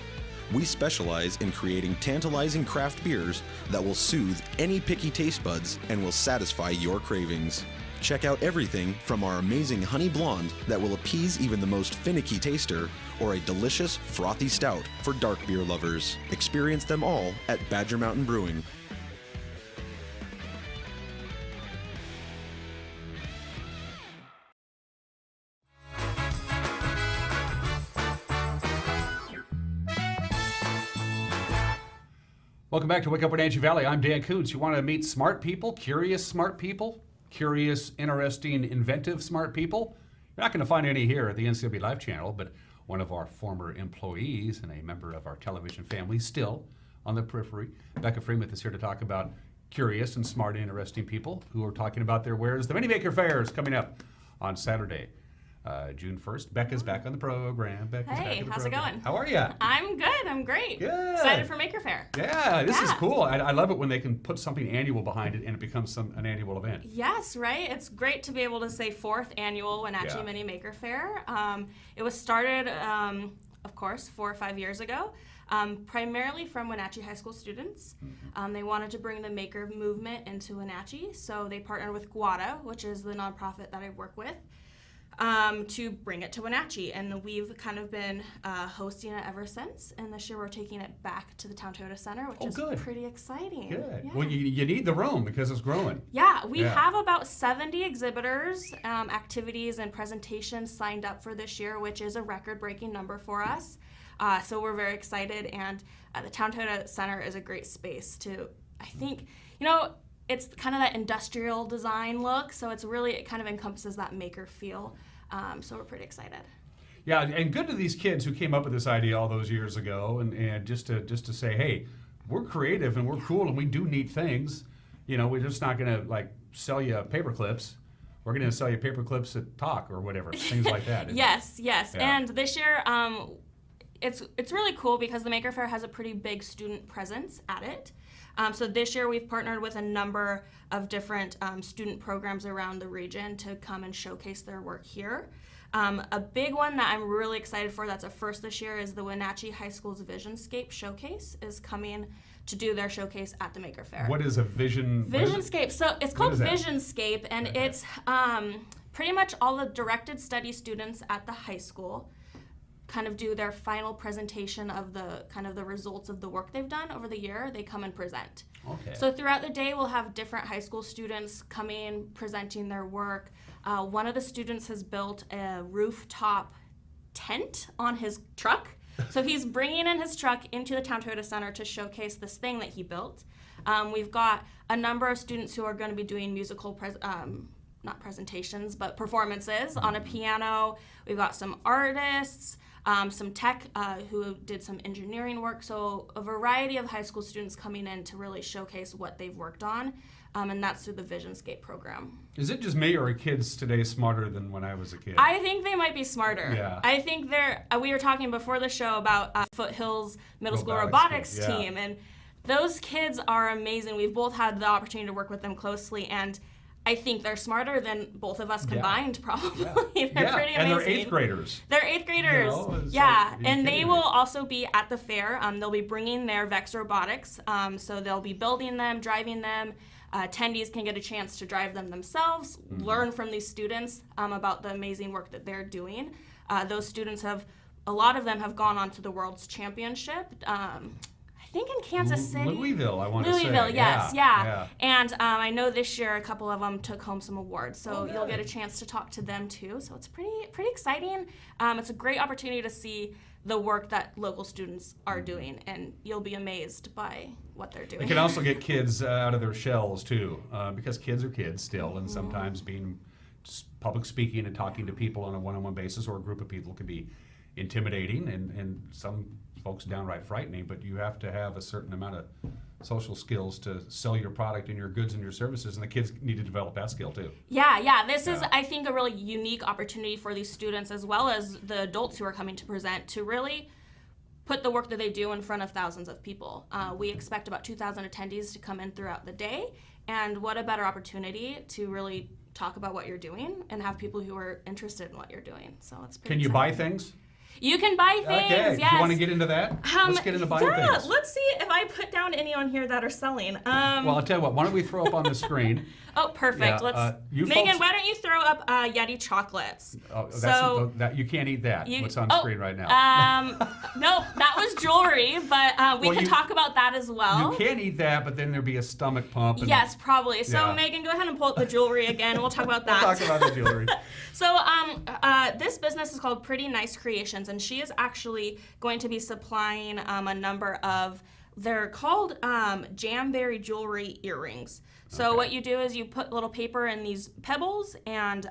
We specialize in creating tantalizing craft beers that will soothe any picky taste buds and will satisfy your cravings. Check out everything from our amazing honey blonde that will appease even the most finicky taster, or a delicious frothy stout for dark beer lovers. Experience them all at Badger Mountain Brewing. Welcome back to Wake Up Wenatchee Valley. I'm Dan Koontz. You want to meet smart people, curious, interesting, inventive smart people? You're not going to find any here at the NCW Live channel, but one of our former employees and a member of our television family still on the periphery, Becca Freimuth, is here to talk about curious and smart, interesting people who are talking about their wares. The Mini Maker Faire is coming up on Saturday, June 1st. Becca's back on the program. Hey, how's it going? How are you? I'm good. I'm great. Good. Excited for Maker Faire. Yeah, this is cool. I love it when they can put something annual behind it and it becomes an annual event. Yes, right? It's great to be able to say 4th annual Wenatchee Mini Maker Faire. It was started, of course, 4 or 5 years ago, primarily from Wenatchee High School students. They wanted to bring the maker movement into Wenatchee, so they partnered with GWATA, which is the nonprofit that I work with, to bring it to Wenatchee, and we've kind of been hosting it ever since, and this year we're taking it back to the Town Toyota Center, which is pretty exciting. Good. Yeah. Well, you need the room because it's growing. Yeah, we have about 70 exhibitors, activities, and presentations signed up for this year, which is a record-breaking number for us. So we're very excited, and the Town Toyota Center is a great space to, I think, it's kind of that industrial design look, so it kind of encompasses that maker feel. So we're pretty excited. Yeah, and good to these kids who came up with this idea all those years ago, and just to say, hey, we're creative and we're cool and we do neat things. We're just not going to sell you paper clips. We're going to sell you paper clips at Talk or whatever, things like that. Yes. Yeah. And this year, it's really cool because the Maker Faire has a pretty big student presence at it. So this year we've partnered with a number of different student programs around the region to come and showcase their work here. A big one that I'm really excited for that's a first this year is the Wenatchee High School's Visionscape Showcase is coming to do their showcase at the Maker Faire. What is a vision? Visionscape. So it's called Visionscape, and it's pretty much all the directed study students at the high school kind of do their final presentation of the results of the work they've done over the year. They come and present. Okay. So throughout the day, we'll have different high school students coming, presenting their work. One of the students has built a rooftop tent on his truck. So he's bringing in his truck into the Town Toyota Center to showcase this thing that he built. We've got a number of students who are going to be doing musical not presentations, but performances on a piano. We've got some artists, some tech who did some engineering work. So a variety of high school students coming in to really showcase what they've worked on. And that's through the Visionscape program. Is it just me, or are kids today smarter than when I was a kid? I think they might be smarter. Yeah. I think we were talking before the show about Foothills Middle School Robotics team, and those kids are amazing. We've both had the opportunity to work with them closely, and I think they're smarter than both of us combined, probably. They're pretty amazing. And they're 8th graders. They're 8th graders. You know, yeah, like, and they will also be at the fair. They'll be bringing their Vex robotics, so they'll be building them, driving them. Attendees can get a chance to drive them themselves, learn from these students about the amazing work that they're doing. Those students a lot of them have gone on to the World's Championship. I think in Kansas City. Louisville, I want to say. Louisville, yes, yeah. And I know this year a couple of them took home some awards, so you'll get a chance to talk to them too. So it's pretty exciting. It's a great opportunity to see the work that local students are doing, and you'll be amazed by what they're doing. It can also get kids out of their shells too, because kids are kids still, and sometimes being public speaking and talking to people on a one-on-one basis or a group of people can be intimidating and some folks downright frightening, but you have to have a certain amount of social skills to sell your product and your goods and your services, and the kids need to develop that skill too. Yeah. This is, I think, a really unique opportunity for these students as well as the adults who are coming to present to really put the work that they do in front of thousands of people. We expect about 2,000 attendees to come in throughout the day, and what a better opportunity to really talk about what you're doing and have people who are interested in what you're doing. So it's pretty Can you exciting. buy things? You can buy things, okay. yes. Do you want to get into that? Let's get into buying things. Yeah, let's see if I put down any on here that are selling. Well, I'll tell you what, why don't we throw up on the screen? Oh, perfect. Yeah, Megan, folks, why don't you throw up Yeti chocolates? You can't eat that. What's on the screen right now? No, that was jewelry, but we can talk about that as well. You can't eat that, but then there'd be a stomach pump. And, yes, probably. So Megan, go ahead and pull up the jewelry again. We'll talk about that. We'll talk about the jewelry. So this business is called Pretty Nice Creations, and she is actually going to be supplying a number of, they're called jamberry jewelry earrings. So what you do is you put little paper in these pebbles and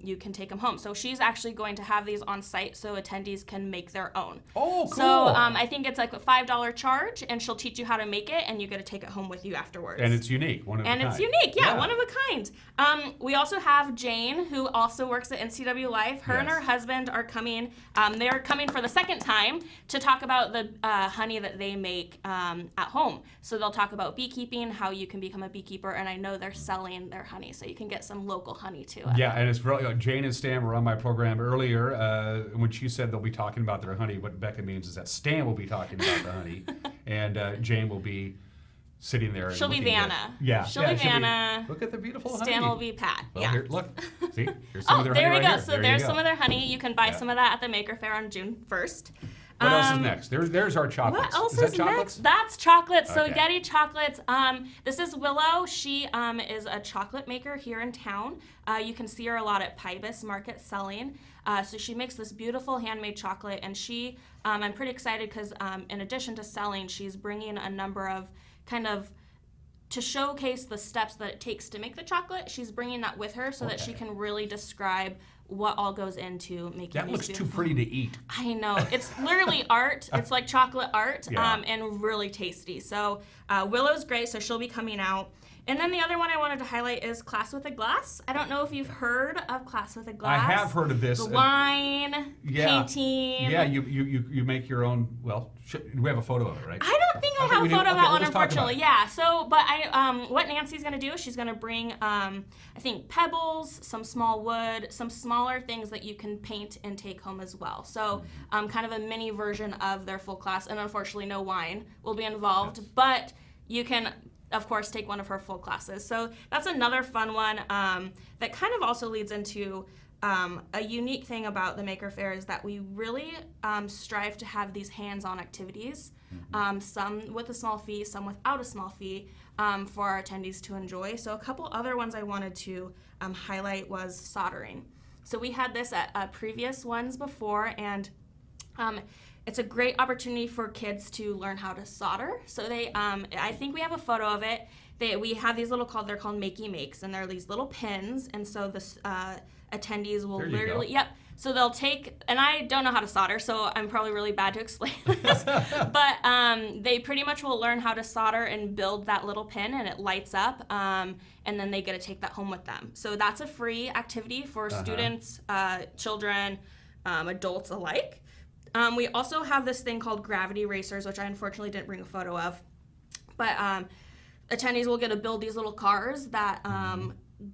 you can take them home. So she's actually going to have these on site so attendees can make their own. Oh, cool. So I think it's like a $5 charge, and she'll teach you how to make it, and you get to take it home with you afterwards. And it's unique, one of a kind. And it's unique, one of a kind. We also have Jane, who also works at NCW Life. Her and her husband are coming. They're coming for the second time to talk about the honey that they make at home. So they'll talk about beekeeping, how you can become a beekeeper, and I know they're selling their honey, so you can get some local honey too. Yeah, and it's really, Jane and Stan were on my program earlier. When she said they'll be talking about their honey, what Becca means is that Stan will be talking about the honey, and Jane will be sitting there. She'll be Vanna. She'll be Vanna. Look at the beautiful honey. Stan will be Pat. Well, here, look. See? Here's some of their honey there we right go. Here. So there there's you go. some of their honey. You can buy some of that at the Maker Faire on June 1st. What else is next? There's our chocolates. What else is that chocolates? next? That's chocolates. So Okay. Yeti chocolates. This is Willow. She is a chocolate maker here in town. You can see her a lot at Pybus Market selling. So she makes this beautiful handmade chocolate, and she, I'm pretty excited because in addition to selling, she's bringing a number of to showcase the steps that it takes to make the chocolate. She's bringing that with her so that she can really describe what all goes into making That these looks too beautiful. pretty to eat. I know. It's literally art. It's like chocolate art, Yeah. and really tasty. So Willow's great, so she'll be coming out. And then the other one I wanted to highlight is Class with a Glass. I don't know if you've heard of Class with a Glass. I have heard of this. The wine, painting. Yeah, you make your own, well, we have a photo of it, right? I don't think I have a photo of that we'll one, just talk about unfortunately. it. Yeah. So, but what Nancy's gonna do is she's gonna bring, I think, pebbles, some small wood, some smaller things that you can paint and take home as well. So, kind of a mini version of their full class, and unfortunately, no wine will be involved, but you can, of course, take one of her full classes. So that's another fun one that kind of also leads into a unique thing about the Maker Faire is that we really strive to have these hands-on activities, some with a small fee, some without a small fee, for our attendees to enjoy. So a couple other ones I wanted to highlight was soldering. So we had this at previous ones before, and it's a great opportunity for kids to learn how to solder. So they, I think we have a photo of it. We have these little they're called Makey Makes, and they're these little pins, and so the attendees will literally, so they'll take, and I don't know how to solder, so I'm probably really bad to explain this, but they pretty much will learn how to solder and build that little pin, and it lights up, and then they get to take that home with them. So that's a free activity for students, children, adults alike. We also have this thing called gravity racers, which I unfortunately didn't bring a photo of, but attendees will get to build these little cars that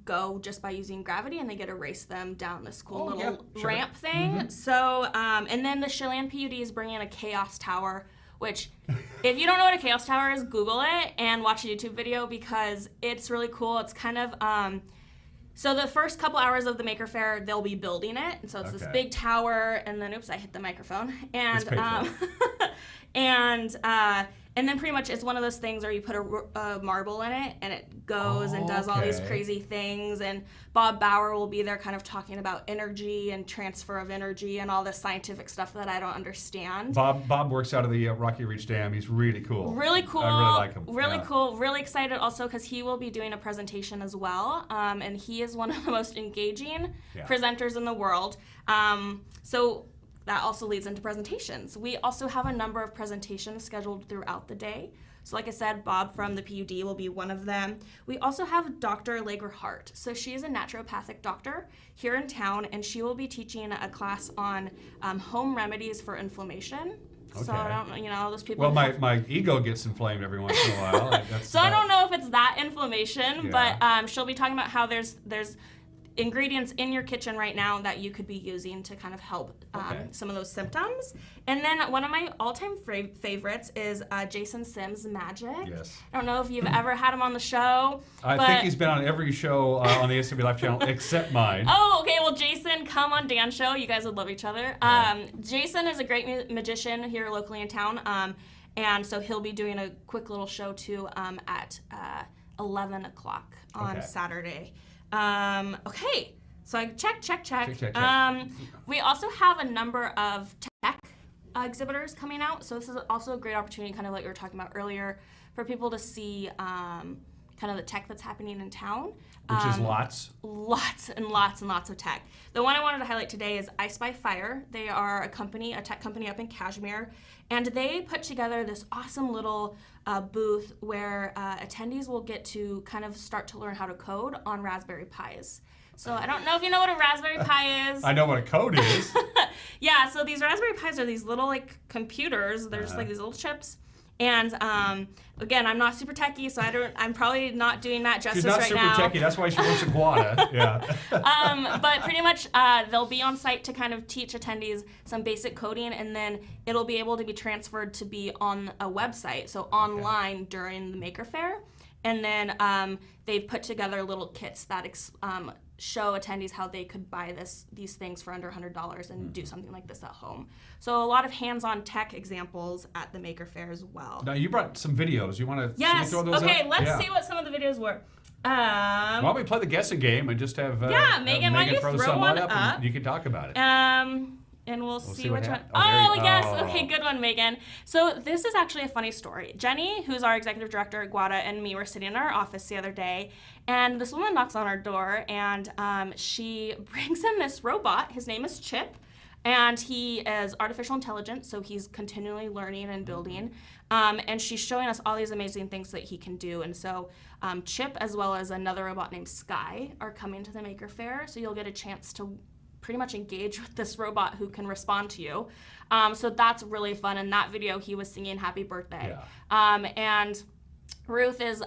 go just by using gravity, and they get to race them down this cool little sure. ramp thing. So, and then the Chelan PUD is bringing a Chaos Tower, which, if you don't know what a Chaos Tower is, Google it and watch a YouTube video because it's really cool. It's kind of, so the first couple hours of the Maker Faire, they'll be building it. And so it's this big tower, and then, oops, I hit the microphone. And, and then pretty much it's one of those things where you put a marble in it and it goes and does all these crazy things. And Bob Bauer will be there kind of talking about energy and transfer of energy and all this scientific stuff that I don't understand. Bob works out of the Rocky Reach Dam. He's really cool. Really cool. I really like him. Really cool. Really excited also because he will be doing a presentation as well. And he is one of the most engaging presenters in the world. So that also leads into presentations. We also have a number of presentations scheduled throughout the day. So like I said, Bob from the PUD will be one of them. We also have Dr. Lager Hart. So she is a naturopathic doctor here in town, and she will be teaching a class on home remedies for inflammation. So I don't know, you know, those people. Well, my ego gets inflamed every once in a while. So I don't know if it's that inflammation, but she'll be talking about how there's ingredients in your kitchen right now that you could be using to kind of help some of those symptoms. And then one of my all-time favorites is Jason Sims' Magic. Yes. I don't know if you've ever had him on the show. I think he's been on every show on the SW Life channel except mine. Oh, okay. Well, Jason, come on Dan's show. You guys would love each other. Jason is a great magician here locally in town. And so he'll be doing a quick little show too at 11 o'clock on Saturday. Okay, so I check. We also have a number of tech exhibitors coming out, so this is also a great opportunity, kind of like you were talking about earlier, for people to see kind of the tech that's happening in town. Which is lots? Lots and lots and lots of tech. The one I wanted to highlight today is Ice by Fire. They are a tech company up in Kashmir, and they put together this awesome little booth where attendees will get to kind of start to learn how to code on Raspberry Pis. So I don't know if you know what a Raspberry Pi is. I know what a code is. Yeah, so these Raspberry Pis are these little like computers. They're just like these little chips. And again, I'm not super techie, so I'm probably not doing that justice right now. She's not super techie. That's why she works at GWATA. Yeah. But pretty much, they'll be on site to kind of teach attendees some basic coding, and then it'll be able to be transferred to be on a website, so online during the Maker Faire. And then they've put together little kits that show attendees how they could buy these things for under $100 and do something like this at home. So a lot of hands-on tech examples at the Maker Faire as well. Now you brought some videos. You want to throw those okay, up? Let's see what some of the videos were. Why don't we play the guessing game and just have Megan, why don't you throw some one up and you can talk about it. And we'll see which one. Yes. Okay, good one, Megan. So this is actually a funny story. Jenny, who's our executive director at GWATA, and me were sitting in our office the other day, and this woman knocks on our door, and she brings in this robot. His name is Chip, and he is artificial intelligence, so he's continually learning and building. And she's showing us all these amazing things that he can do. And so Chip, as well as another robot named Sky, are coming to the Maker Faire, so you'll get a chance to pretty much engage with this robot who can respond to you. So that's really fun. In that video, he was singing Happy Birthday. Yeah. And Ruth is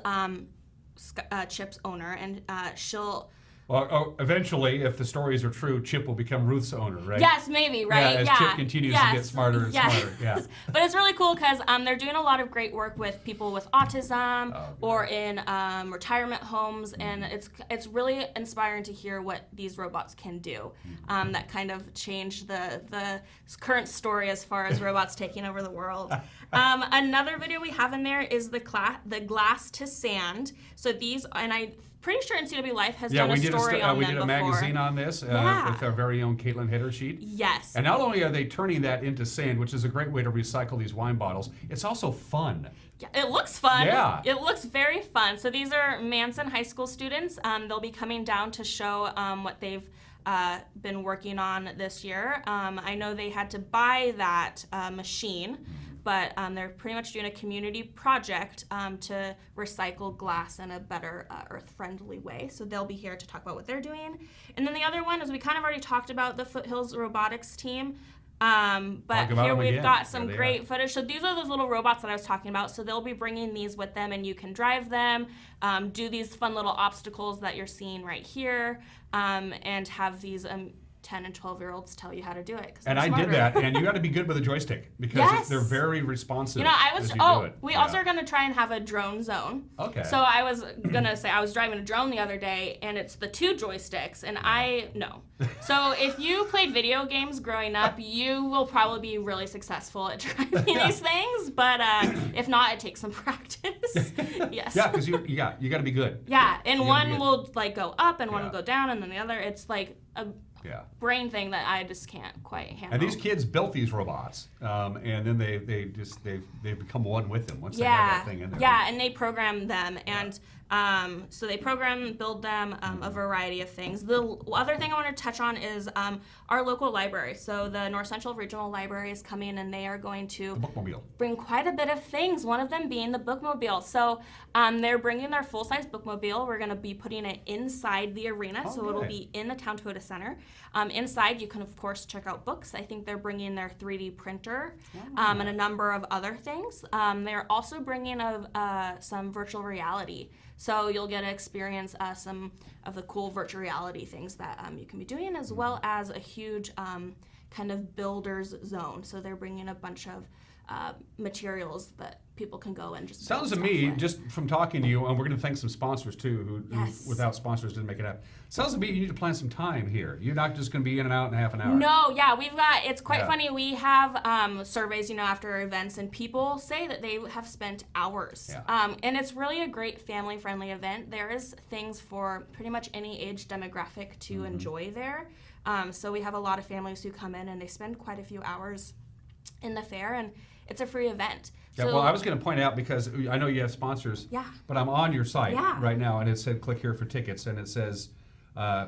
Chip's owner, and she'll... Well, eventually, if the stories are true, Chip will become Ruth's owner, right? Yes, maybe, right? Yeah, as Chip continues to get smarter and smarter. Yeah. But it's really cool because they're doing a lot of great work with people with autism or in retirement homes, and it's really inspiring to hear what these robots can do. That kind of changed the current story as far as robots taking over the world. Another video we have in there is the glass to sand. So these, and I'm pretty sure NCW Life has done a story on them before. We did a magazine on this with our very own Caitlin Hittersheet. Yes. And not only are they turning that into sand, which is a great way to recycle these wine bottles, it's also fun. Yeah, it looks fun. Yeah. It looks very fun. So these are Manson High School students. They'll be coming down to show what they've been working on this year. I know they had to buy that machine, but they're pretty much doing a community project to recycle glass in a better earth-friendly way. So they'll be here to talk about what they're doing. And then the other one is we kind of already talked about the Foothills Robotics team. Talk about here them we've again. got some There they great footage. So these are those little robots that I was talking about. So they'll be bringing these with them, and you can drive them, do these fun little obstacles that you're seeing right here, and have these 10 and 12-year-olds tell you how to do it. And I did that, and you got to be good with a joystick because Yes. they're very responsive. You know, I as was. you do Oh, it. we Yeah. also are going to try and have a drone zone. Okay. So I was gonna say I was driving a drone the other day, and it's the 2 joysticks, and I no. So if you played video games growing up, you will probably be really successful at driving these things. But if not, it takes some practice. Yes. Yeah, because you got to be good. Yeah, and You gotta be one good. will like go up, and one will go down, and then the other. It's like a Yeah. brain thing that I just can't quite handle. And these kids built these robots, and then they've become one with them once they have that thing in there. Yeah, and they program them, and so they program, build them a variety of things. The other thing I want to touch on is our local library. So the North Central Regional Library is coming, and they are going to bookmobile. bring quite a bit of things, one of them being the bookmobile. So they're bringing their full-size bookmobile. We're going to be putting it inside the arena, so it'll be in the Town Toyota Center. Inside, you can, of course, check out books. I think they're bringing their 3D printer and a number of other things. They're also bringing some virtual reality. So you'll get to experience some of the cool virtual reality things that you can be doing, as well as a huge kind of builder's zone. So they're bringing a bunch of materials that people can go and just Sounds to build me, stuff with. just from talking to you, and we're going to thank some sponsors too, who without sponsors didn't make it happen. Sounds to me you need to plan some time here. You're not just going to be in and out in half an hour. No, yeah, we've got, it's quite Yeah. funny. We have surveys, after events, and people say that they have spent hours. Yeah. And it's really a great family-friendly event. There is things for pretty much any age demographic to enjoy there. So we have a lot of families who come in and they spend quite a few hours in the fair, and it's a free event. Yeah, So- well, I was going to point out, because I know you have sponsors, Yeah. but I'm on your site Yeah. right now, and it said click here for tickets, and it says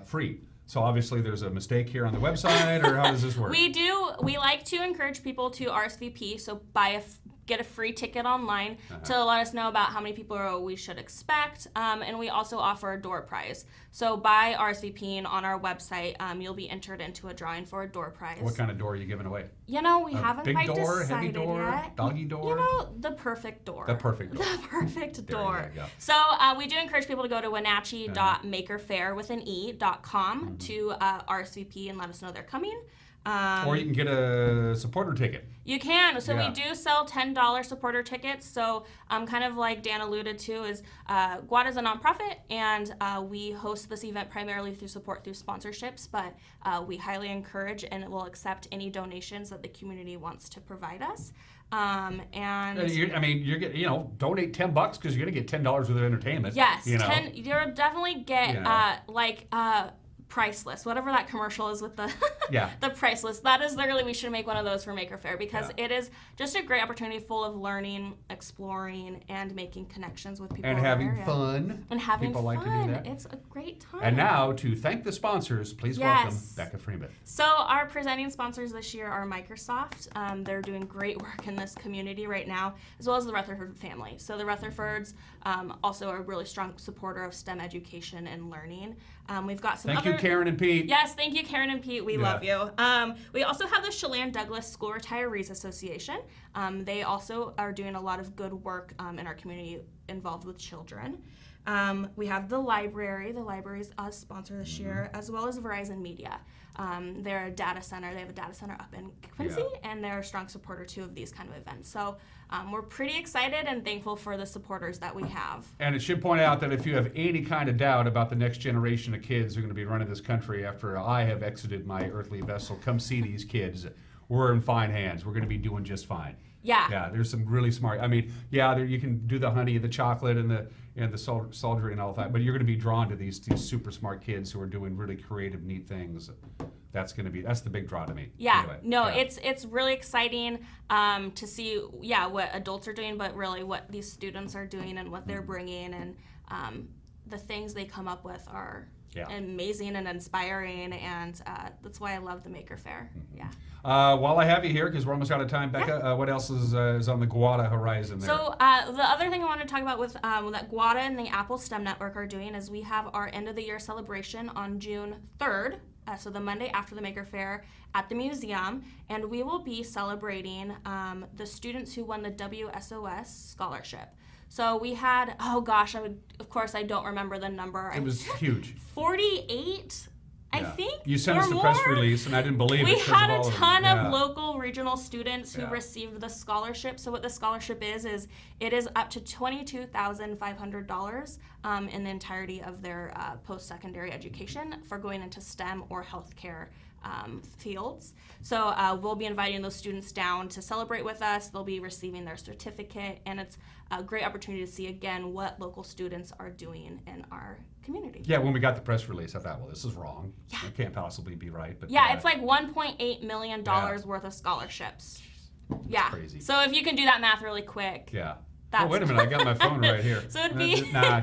free. So obviously there's a mistake here on the website, or how does this work? We like to encourage people to RSVP, so get a free ticket online to let us know about how many people we should expect, and we also offer a door prize. So by RSVPing on our website, you'll be entered into a drawing for a door prize. What kind of door are you giving away? We A haven't big quite door, decided heavy door, yet. doggy door? The perfect door. The perfect door. The perfect There door. you go. So we do encourage people to go to wenatchee.makerfaire.com to RSVP and let us know they're coming. Or you can get a supporter ticket. You can. So Yeah. we do sell $10 supporter tickets. So kind of like Dan alluded to, is GWATA is a nonprofit, and we host this event primarily through support through sponsorships, but we highly encourage and will accept any donations that the community wants to provide us. You're getting, donate $10 because you're going to get $10 worth of entertainment. Yes, you know? you'll definitely get You know. priceless, whatever that commercial is with the Yeah. the priceless. That is literally, we should make one of those for Maker Faire, because Yeah. it is just a great opportunity full of learning, exploring, and making connections with people And in our having area. fun. And having People fun. like to do that. It's a great time. And now, to thank the sponsors, please welcome Yes. Becca Freimuth. So our presenting sponsors this year are Microsoft. They're doing great work in this community right now, as well as the Rutherford family. So the Rutherfords also are a really strong supporter of STEM education and learning. We've got some Thank you, other... Karen and Pete. Yes, thank you, Karen and Pete. We Yeah. love you. We also have the Chelan Douglas School Retirees Association. They also are doing a lot of good work in our community involved with children. We have the library. The library's a sponsor this year, as well as Verizon Media. They're a data center. They have a data center up in Quincy, and they're a strong supporter, too, of these kind of events. So we're pretty excited and thankful for the supporters that we have. And it should point out that if you have any kind of doubt about the next generation of kids who are going to be running this country after I have exited my earthly vessel, come see these kids. We're in fine hands. We're going to be doing just fine. Yeah. Yeah, there's some really smart. I mean, yeah, you can do the honey, the chocolate, and the soldiery and all that, but you're going to be drawn to these super smart kids who are doing really creative, neat things. That's the big draw to me. Yeah, Anyway, no, yeah. it's really exciting to see, what adults are doing, but really what these students are doing and what they're bringing, and the things they come up with are amazing and inspiring, and that's why I love the Maker Faire. Yeah. While I have you here, because we're almost out of time, Becca, what else is on the GWATA horizon there? So the other thing I want to talk about with that GWATA and the Apple STEM Network are doing is we have our end of the year celebration on June 3rd so the Monday after the Maker Faire at the museum, and we will be celebrating the students who won the WSOS scholarship. So we had, oh gosh, of course I don't remember the number. It was huge. 48, I Yeah. think. You sent or us the more. press release, and I didn't believe We it. 'cause of had all a of them. ton Yeah. of local regional students who Yeah. received the scholarship. So what the scholarship is it is up to $22,500 in the entirety of their post-secondary education for going into STEM or healthcare fields. So we'll be inviting those students down to celebrate with us. They'll be receiving their certificate, and it's a great opportunity to see again what local students are doing in our community. Yeah, when we got the press release, I thought, well, this is wrong. It can't possibly be right. But Yeah, it's like $1.8 million worth of scholarships. Yeah. crazy. So if you can do that math really quick. Yeah. That's Oh, wait a minute, I got my phone right here. So it'd be Nah,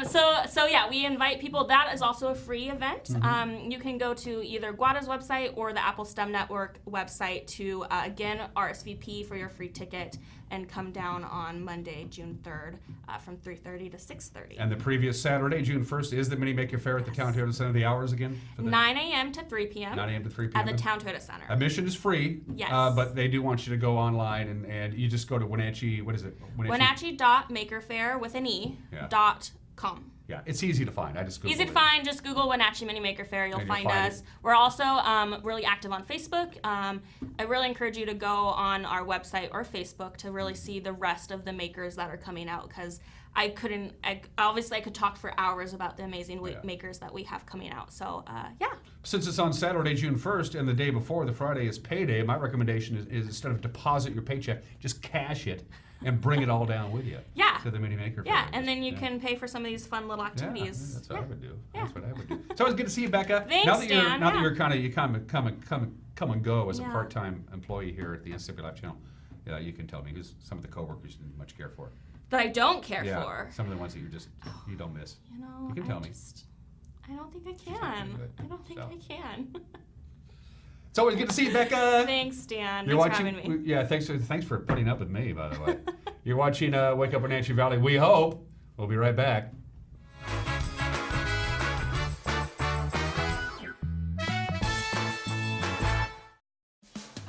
so yeah, we invite people. That is also a free event. Mm-hmm. You can go to either GWATA's website or the Apple STEM Network website to again RSVP for your free ticket and come down on Monday, June 3rd, from 3:30 to 6:30. And the previous Saturday, June 1st, is the Mini Maker Faire at the Town Toyota Center. The hours again? For the 9 a.m. to 3 p.m. 9 a.m. to 3 at p.m. the Town Toyota Center. Admission is free. Yes. But they do want you to go online and you just go to Wenatchee, what is it? Wenatchee.makerfair with an E Yeah. .com. Yeah, it's easy to find. I just Googled Easy to it. find. Just Google Wenatchee Mini Maker Faire. You'll And you'll find find us. it. We're also really active on Facebook. I really encourage you to go on our website or Facebook to really see the rest of the makers that are coming out, because obviously I could talk for hours about the amazing makers that we have coming out. So yeah. Since it's on Saturday, June 1st, and the day before, the Friday, is payday, my recommendation is instead of deposit your paycheck, just cash it and bring it all down with you. Yeah. To the Mini Maker Faire. Yeah, and then you can pay for some of these fun little activities. That's what I would do. That's what I would do. So it's good to see you, Becca. Thanks, now that Dan. you're come and go as a Yeah. part-time employee here at the NCW Life Channel, you can tell me who's some of the coworkers you didn't much care for. That I don't care Yeah, for. some of the ones that you don't miss. You know, You can tell me. I don't think I can. I don't think I can. It's always good to see you, Becca. Thanks, Dan. You're Thanks watching. for having me. Yeah, thanks for putting up with me, by the way. You're watching Wake Up Wenatchee Valley. We hope. We'll be right back.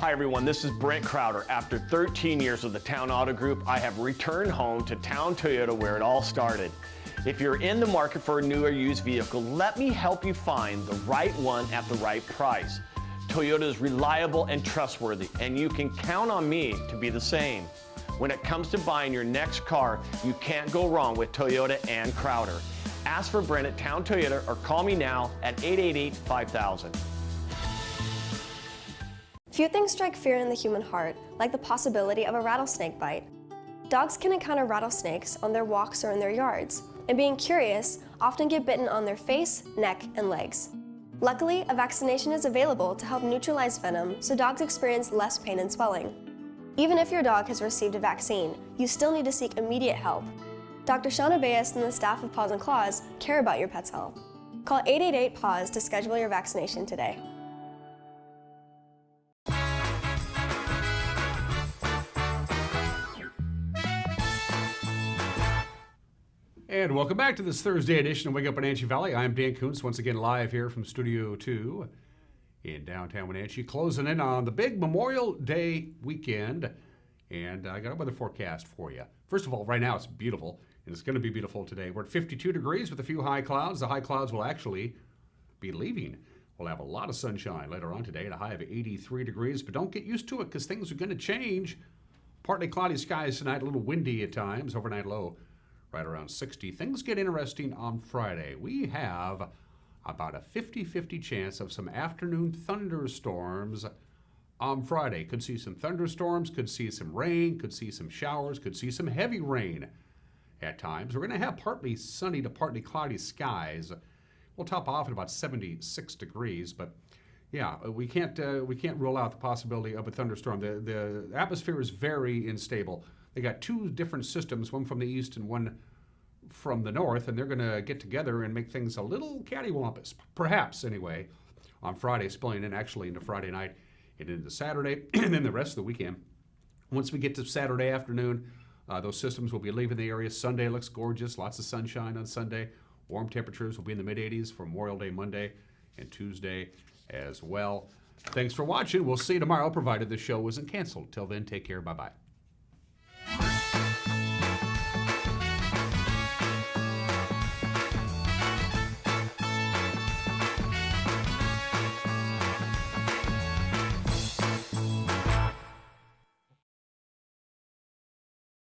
Hi everyone, this is Brent Crowder. After 13 years with the Town Auto Group, I have returned home to Town Toyota where it all started. If you're in the market for a new or used vehicle, let me help you find the right one at the right price. Toyota is reliable and trustworthy, and you can count on me to be the same. When it comes to buying your next car, you can't go wrong with Toyota and Crowder. Ask for Brent at Town Toyota or call me now at 888-5000. Few things strike fear in the human heart, like the possibility of a rattlesnake bite. Dogs can encounter rattlesnakes on their walks or in their yards, and being curious, often get bitten on their face, neck, and legs. Luckily, a vaccination is available to help neutralize venom so dogs experience less pain and swelling. Even if your dog has received a vaccine, you still need to seek immediate help. Dr. Shauna Bayes and the staff of Paws and Claws care about your pet's health. Call 888-PAWS to schedule your vaccination today. And welcome back to this Thursday edition of Wake Up Wenatchee Valley. I'm Dan Kuntz, once again live here from Studio 2 in downtown Wenatchee, closing in on the big Memorial Day weekend. And I got a weather forecast for you. First of all, right now it's beautiful, and it's going to be beautiful today. We're at 52 degrees with a few high clouds. The high clouds will actually be leaving. We'll have a lot of sunshine later on today at a high of 83 degrees, but don't get used to it because things are going to change. Partly cloudy skies tonight, a little windy at times, overnight low right around 60. Things get interesting on Friday. We have about a 50-50 chance of some afternoon thunderstorms on Friday. Could see some thunderstorms, could see some rain, could see some showers, could see some heavy rain at times. We're going to have partly sunny to partly cloudy skies. We'll top off at about 76 degrees, but yeah, we can't rule out the possibility of a thunderstorm. The atmosphere is very unstable. They got two different systems, one from the east and one from the north, and they're going to get together and make things a little cattywampus, perhaps anyway, on Friday, spilling in actually into Friday night and into Saturday, and then the rest of the weekend. Once we get to Saturday afternoon, those systems will be leaving the area. Sunday looks gorgeous, lots of sunshine on Sunday. Warm temperatures will be in the mid-80s for Memorial Day Monday, and Tuesday as well. Thanks for watching. We'll see you tomorrow, provided the show wasn't canceled. Till then, take care. Bye-bye.